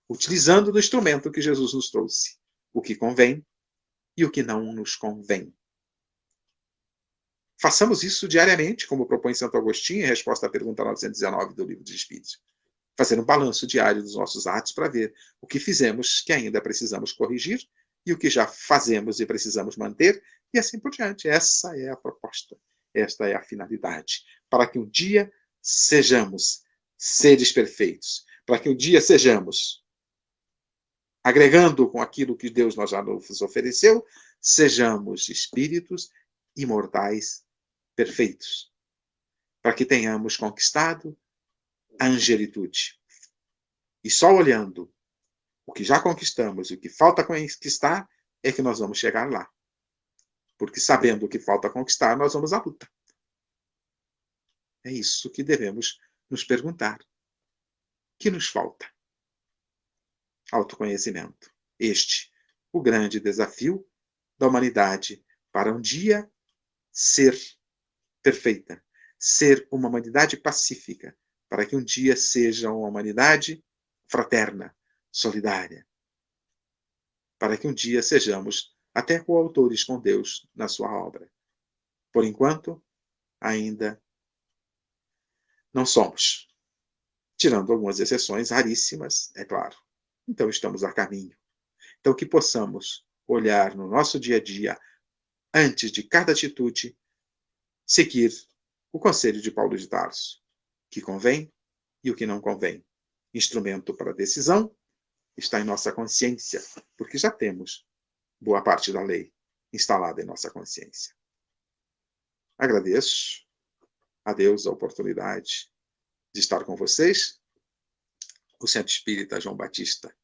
utilizando o instrumento que Jesus nos trouxe, o que convém e o que não nos convém. Façamos isso diariamente, como propõe Santo Agostinho, em resposta à pergunta 919 do Livro dos Espíritos. Fazer um balanço diário dos nossos atos para ver o que fizemos que ainda precisamos corrigir e o que já fazemos e precisamos manter, e assim por diante. Essa é a proposta, esta é a finalidade, para que um dia sejamos seres perfeitos, para que um dia sejamos, agregando com aquilo que Deus já nos ofereceu, sejamos espíritos imortais perfeitos, para que tenhamos conquistado a angelitude. E só olhando o que já conquistamos e o que falta conquistar é que nós vamos chegar lá. Porque sabendo o que falta conquistar, nós vamos à luta. É isso que devemos nos perguntar. O que nos falta? Autoconhecimento. Este, o grande desafio da humanidade para um dia ser perfeita, ser uma humanidade pacífica, para que um dia seja uma humanidade fraterna, solidária, para que um dia sejamos até coautores com Deus na sua obra. Por enquanto, ainda não somos, tirando algumas exceções raríssimas, é claro. Então estamos a caminho. Então que possamos olhar no nosso dia a dia, antes de cada atitude, seguir o conselho de Paulo de Tarso, que convém e o que não convém. Instrumento para decisão está em nossa consciência, porque já temos boa parte da lei instalada em nossa consciência. Agradeço a Deus a oportunidade de estar com vocês, o Centro Espírita João Batista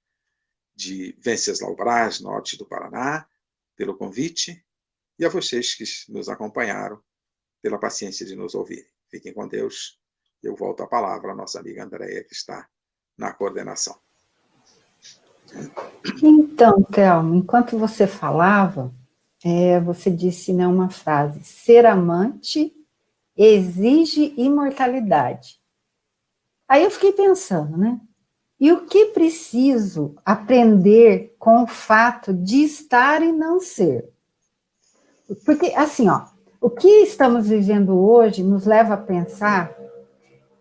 de Venceslau Braz, norte do Paraná, pelo convite, e a vocês que nos acompanharam, pela paciência de nos ouvir. Fiquem com Deus. Eu volto a palavra à nossa amiga Andréia, que está na coordenação. Então, Thelma, enquanto você falava, você disse, né, uma frase: ser amante exige imortalidade. Aí eu fiquei pensando, né? E o que preciso aprender com o fato de estar e não ser? Porque, assim, ó, o que estamos vivendo hoje nos leva a pensar,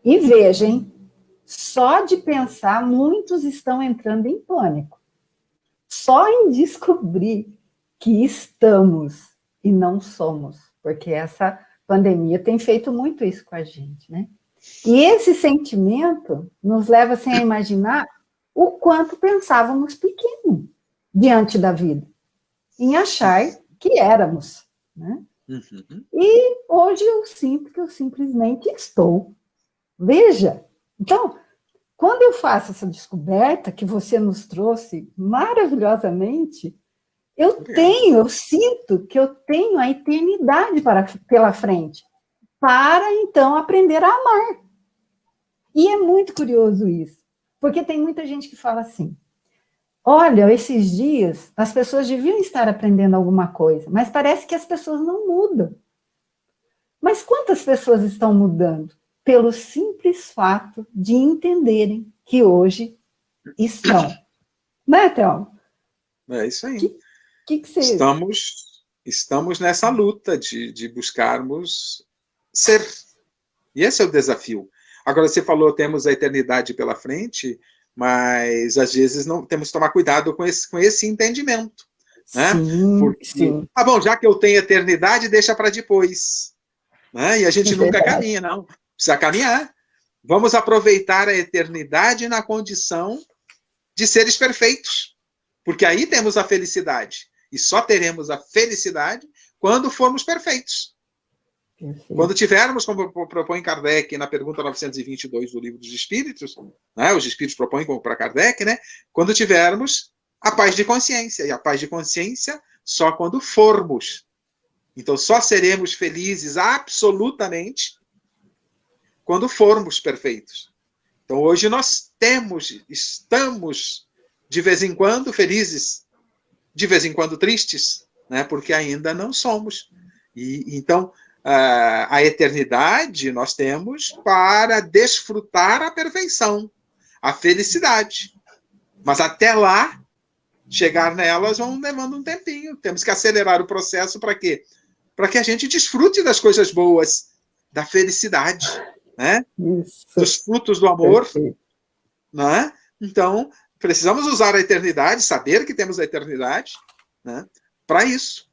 e vejam, só de pensar, muitos estão entrando em pânico. Só em descobrir que estamos e não somos, porque essa pandemia tem feito muito isso com a gente, né? E esse sentimento nos leva assim, a imaginar o quanto pensávamos pequeno diante da vida, em achar que éramos, né? Uhum. E hoje eu sinto que eu simplesmente estou. Veja, então, quando eu faço essa descoberta que você nos trouxe maravilhosamente, eu sinto que eu tenho a eternidade pela frente, para então aprender a amar. E é muito curioso isso, porque tem muita gente que fala assim, olha, esses dias as pessoas deviam estar aprendendo alguma coisa, mas parece que as pessoas não mudam. Mas quantas pessoas estão mudando? Pelo simples fato de entenderem que hoje estão. Né, Thelma? É isso aí. Que você... Estamos nessa luta de buscarmos ser. E esse é o desafio. Agora, você falou, temos a eternidade pela frente, mas às vezes não temos que tomar cuidado com esse entendimento. Né? Sim, porque, sim. bom, já que eu tenho eternidade, deixa para depois. Né? E a gente nunca caminha, não. Precisa caminhar. Vamos aproveitar a eternidade na condição de seres perfeitos. Porque aí temos a felicidade. E só teremos a felicidade quando formos perfeitos. Perfeito. Quando tivermos, como propõe Kardec na pergunta 922 do Livro dos Espíritos, né, os Espíritos propõem para Kardec, né, quando tivermos a paz de consciência. E a paz de consciência só quando formos. Então, só seremos felizes absolutamente quando formos perfeitos. Então, hoje nós estamos, de vez em quando, felizes, de vez em quando tristes, né, porque ainda não somos. E então, a eternidade nós temos para desfrutar a perfeição, a felicidade. Mas até lá, chegar nelas vão levando um tempinho. Temos que acelerar o processo para quê? Para que a gente desfrute das coisas boas, da felicidade, né? Dos frutos do amor. Né? Então, precisamos usar a eternidade, saber que temos a eternidade, né? Para isso.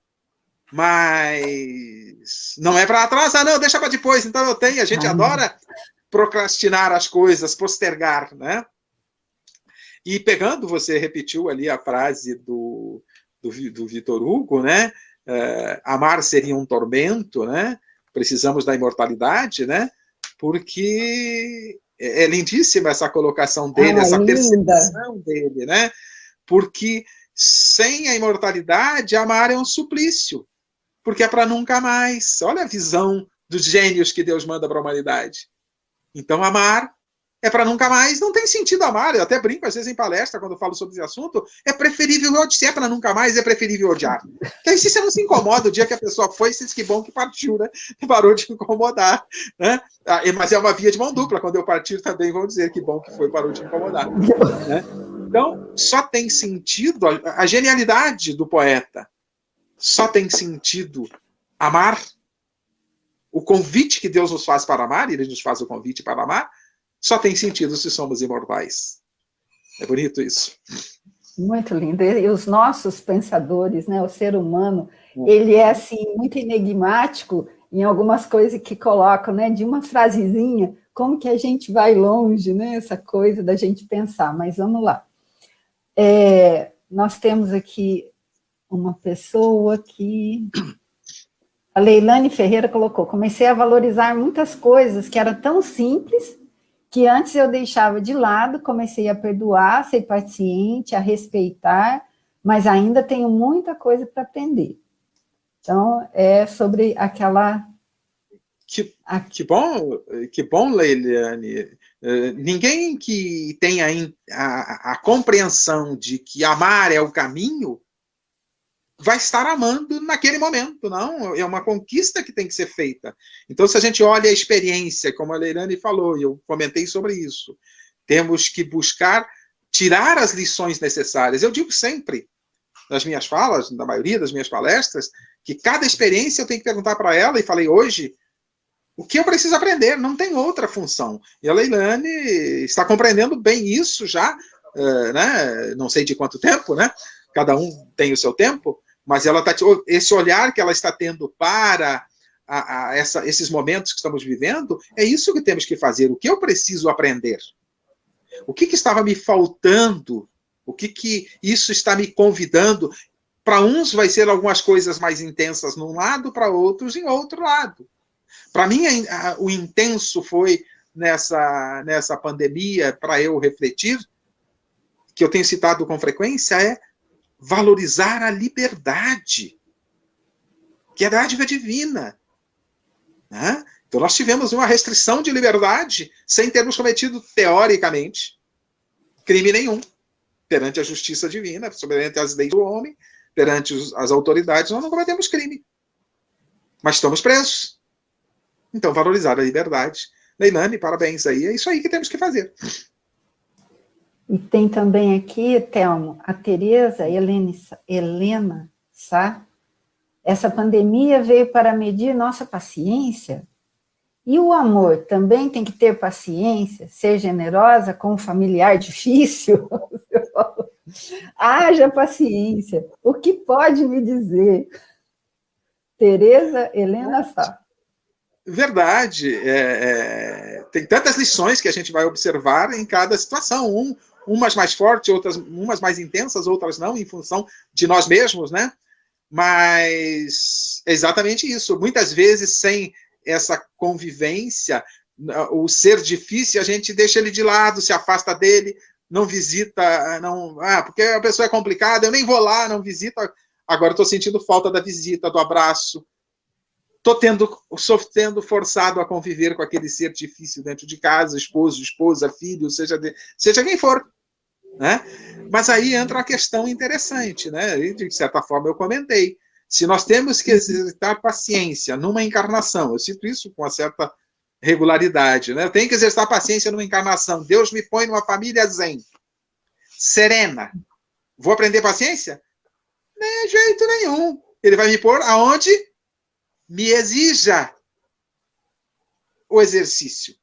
Mas não é para atrasar, não, deixa para depois. Então eu tenho, a gente adora procrastinar as coisas, postergar, né? E pegando, você repetiu ali a frase do Victor Hugo, né? Amar seria um tormento, né? Precisamos da imortalidade, né? Porque é lindíssima essa colocação dele, essa percepção dele, né? Porque sem a imortalidade, amar é um suplício. Porque é para nunca mais. Olha a visão dos gênios que Deus manda para a humanidade. Então, amar é para nunca mais. Não tem sentido amar. Eu até brinco, às vezes, em palestra, quando eu falo sobre esse assunto, é preferível odiar. Se é para nunca mais, é preferível odiar. Porque aí você não se incomoda o dia que a pessoa foi, você diz que bom que partiu, né? Parou de incomodar. Né? Mas é uma via de mão dupla. Quando eu partir, também vão dizer que bom que foi, parou de incomodar. Né? Então, só tem sentido a genialidade do poeta. Só tem sentido amar. O convite que Deus nos faz para amar, ele nos faz o convite para amar, só tem sentido se somos imortais. É bonito isso. Muito lindo. E os nossos pensadores, né, o ser humano, ele é assim, muito enigmático em algumas coisas que colocam, né, de uma frasezinha, como que a gente vai longe, né, essa coisa da gente pensar. Mas vamos lá. Nós temos aqui uma pessoa que... A Leilane Ferreira colocou, comecei a valorizar muitas coisas que eram tão simples, que antes eu deixava de lado, comecei a perdoar, ser paciente, a respeitar, mas ainda tenho muita coisa para aprender. Então, é sobre aquela... Que bom, Leilane. Ninguém que tenha a compreensão de que amar é o caminho vai estar amando naquele momento, não. É uma conquista que tem que ser feita. Então, se a gente olha a experiência, como a Leilane falou, e eu comentei sobre isso, temos que buscar tirar as lições necessárias. Eu digo sempre, nas minhas falas, na maioria das minhas palestras, que cada experiência eu tenho que perguntar para ela, e falei hoje, o que eu preciso aprender? Não tem outra função. E a Leilane está compreendendo bem isso já, né? Não sei de quanto tempo, né? Cada um tem o seu tempo, mas ela tá, esse olhar que ela está tendo para esses momentos que estamos vivendo, é isso que temos que fazer. O que eu preciso aprender? O que estava me faltando? O que isso está me convidando? Para uns vai ser algumas coisas mais intensas num lado, para outros em outro lado. Para mim, o intenso foi nessa pandemia, para eu refletir, que eu tenho citado com frequência, é valorizar a liberdade, que é dádiva divina. Né? Então, nós tivemos uma restrição de liberdade sem termos cometido, teoricamente, crime nenhum, perante a justiça divina, perante as leis do homem, perante as autoridades, nós não cometemos crime. Mas estamos presos. Então, valorizar a liberdade. Leilane, parabéns aí. É isso aí que temos que fazer. E tem também aqui, Thelmo, a Tereza Helena Sá. Essa pandemia veio para medir nossa paciência. E o amor também tem que ter paciência, ser generosa com um familiar difícil. Haja paciência. O que pode me dizer? Tereza Helena Sá. Verdade. Tem tantas lições que a gente vai observar em cada situação. Umas mais fortes, umas mais intensas, outras não, em função de nós mesmos, né? Mas é exatamente isso. Muitas vezes, sem essa convivência, o ser difícil, a gente deixa ele de lado, se afasta dele, não visita, porque a pessoa é complicada, eu nem vou lá, não visita. Agora estou sentindo falta da visita, do abraço. Estou sendo forçado a conviver com aquele ser difícil dentro de casa, esposo, esposa, filho, seja quem for. Né? Mas aí entra uma questão interessante, né? E, de certa forma eu comentei. Se nós temos que exercitar paciência numa encarnação, eu cito isso com uma certa regularidade, né? Eu tenho que exercitar paciência numa encarnação. Deus me põe numa família zen, serena. Vou aprender paciência? De jeito nenhum. Ele vai me pôr aonde me exija o exercício.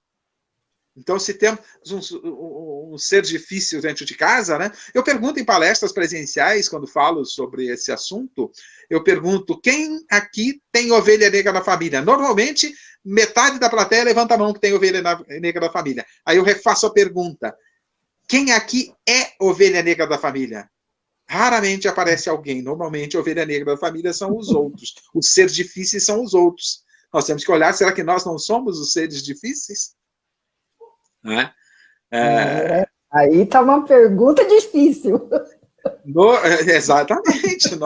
Então, se temos um ser difícil dentro de casa, né? Eu pergunto em palestras presenciais, quando falo sobre esse assunto, eu pergunto, quem aqui tem ovelha negra na família? Normalmente, metade da plateia levanta a mão que tem ovelha negra da família. Aí eu refaço a pergunta, quem aqui é ovelha negra da família? Raramente aparece alguém. Normalmente, a ovelha negra da família são os outros. Os seres difíceis são os outros. Nós temos que olhar, será que nós não somos os seres difíceis? Né? Aí está uma pergunta difícil. Exatamente.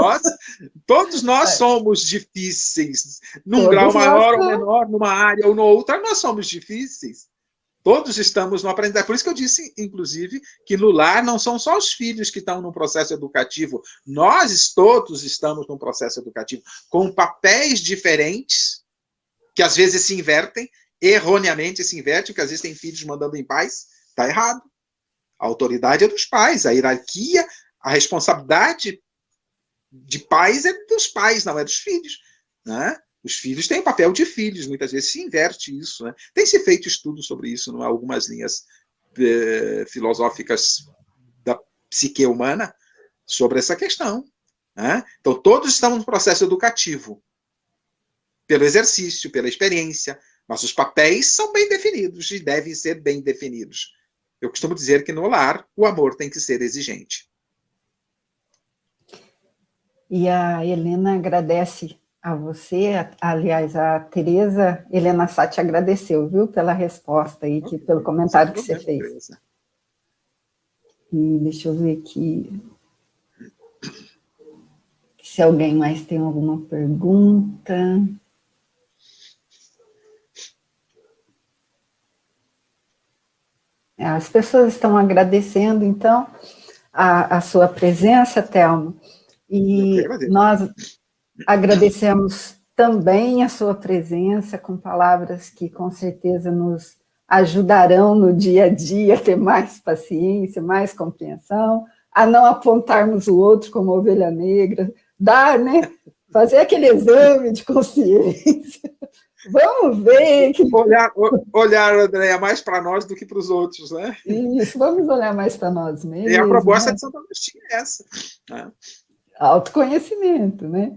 Todos nós somos difíceis. Num Todos grau maior ou menor, numa área ou noutra, nós somos difíceis. Todos estamos no aprendizado. Por isso que eu disse, inclusive, que no lar não são só os filhos que estão num processo educativo. Nós todos estamos num processo educativo com papéis diferentes, que às vezes se invertem, erroneamente se inverte, porque às vezes tem filhos mandando em paz. Está errado. A autoridade é dos pais, a hierarquia, a responsabilidade de pais é dos pais, não é dos filhos. Né? Os filhos têm o papel de filhos, muitas vezes se inverte isso. Né? Tem se feito estudo sobre isso, em algumas linhas filosóficas da psique humana, sobre essa questão. Né? Então, todos estamos no processo educativo, pelo exercício, pela experiência, mas os papéis são bem definidos e devem ser bem definidos. Eu costumo dizer que no lar o amor tem que ser exigente. E a Helena agradece a você, aliás, a Tereza Helena Sá te agradeceu, viu, pela resposta aí, pelo comentário que você fez. Tereza. E deixa eu ver aqui se alguém mais tem alguma pergunta. As pessoas estão agradecendo, então, a sua presença, Thelmo, e nós agradecemos também a sua presença com palavras que, com certeza, nos ajudarão no dia a dia a ter mais paciência, mais compreensão, a não apontarmos o outro como ovelha negra, dar, né? Fazer aquele exame de consciência. Vamos ver. Olhar, Andréia, mais para nós do que para os outros, né? Isso, vamos olhar mais para nós mesmos. E a proposta, né? de Santo Agostinho é essa. Né? Autoconhecimento, né?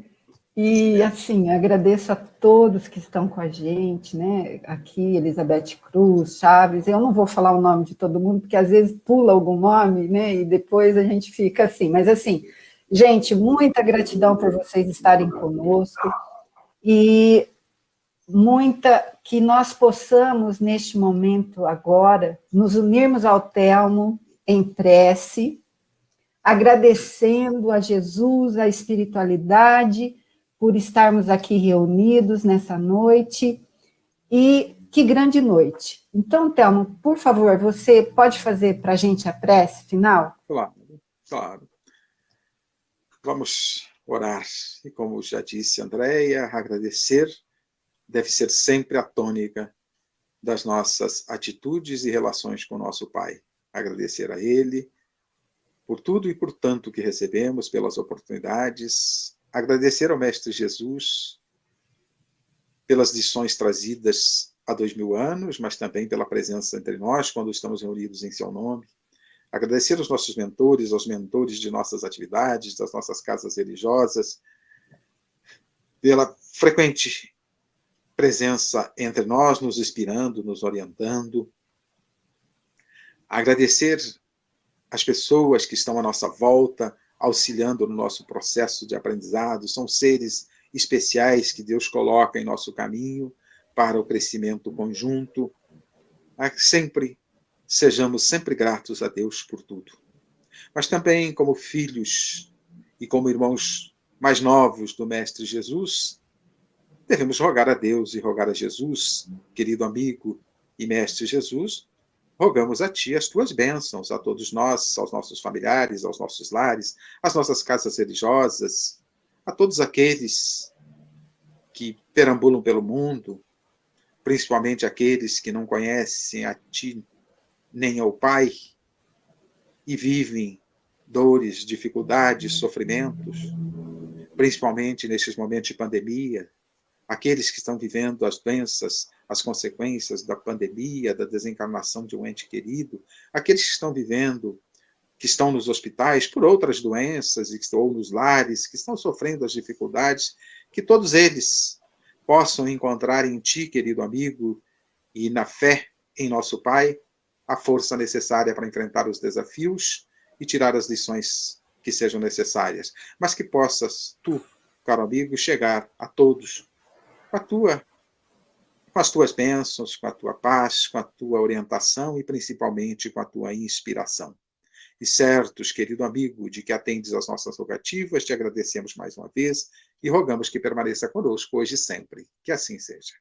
E, assim, agradeço a todos que estão com a gente, né? Aqui, Elizabeth Cruz, Chaves, eu não vou falar o nome de todo mundo, porque às vezes pula algum nome, né? E depois a gente fica assim. Mas, assim, gente, muita gratidão por vocês estarem conosco e que nós possamos, neste momento agora, nos unirmos ao Telmo em prece, agradecendo a Jesus, a espiritualidade, por estarmos aqui reunidos nessa noite, e que grande noite. Então, Telmo, por favor, você pode fazer para a gente a prece final? Claro. Vamos orar. E como já disse Andréia, agradecer deve ser sempre a tônica das nossas atitudes e relações com o nosso Pai. Agradecer a Ele por tudo e por tanto que recebemos, pelas oportunidades. Agradecer ao Mestre Jesus pelas lições trazidas há 2000 anos, mas também pela presença entre nós, quando estamos reunidos em seu nome. Agradecer aos nossos mentores, aos mentores de nossas atividades, das nossas casas religiosas, pela frequente presença entre nós, nos inspirando, nos orientando. Agradecer as pessoas que estão à nossa volta, auxiliando no nosso processo de aprendizado. São seres especiais que Deus coloca em nosso caminho para o crescimento conjunto. Sejamos sempre gratos a Deus por tudo. Mas também, como filhos e como irmãos mais novos do Mestre Jesus, devemos rogar a Deus e rogar a Jesus, querido amigo e Mestre Jesus, rogamos a Ti as Tuas bênçãos, a todos nós, aos nossos familiares, aos nossos lares, às nossas casas religiosas, a todos aqueles que perambulam pelo mundo, principalmente aqueles que não conhecem a Ti nem ao Pai e vivem dores, dificuldades, sofrimentos, principalmente nesses momentos de pandemia, aqueles que estão vivendo as doenças, as consequências da pandemia, da desencarnação de um ente querido, aqueles que estão vivendo, que estão nos hospitais por outras doenças, ou nos lares, que estão sofrendo as dificuldades, que todos eles possam encontrar em Ti, querido amigo, e na fé em nosso Pai, a força necessária para enfrentar os desafios e tirar as lições que sejam necessárias. Mas que possas, Tu, caro amigo, chegar a todos com as Tuas bênçãos, com a Tua paz, com a Tua orientação e principalmente com a Tua inspiração. E certos, querido amigo, de que atendes às nossas rogativas, te agradecemos mais uma vez e rogamos que permaneça conosco hoje e sempre. Que assim seja.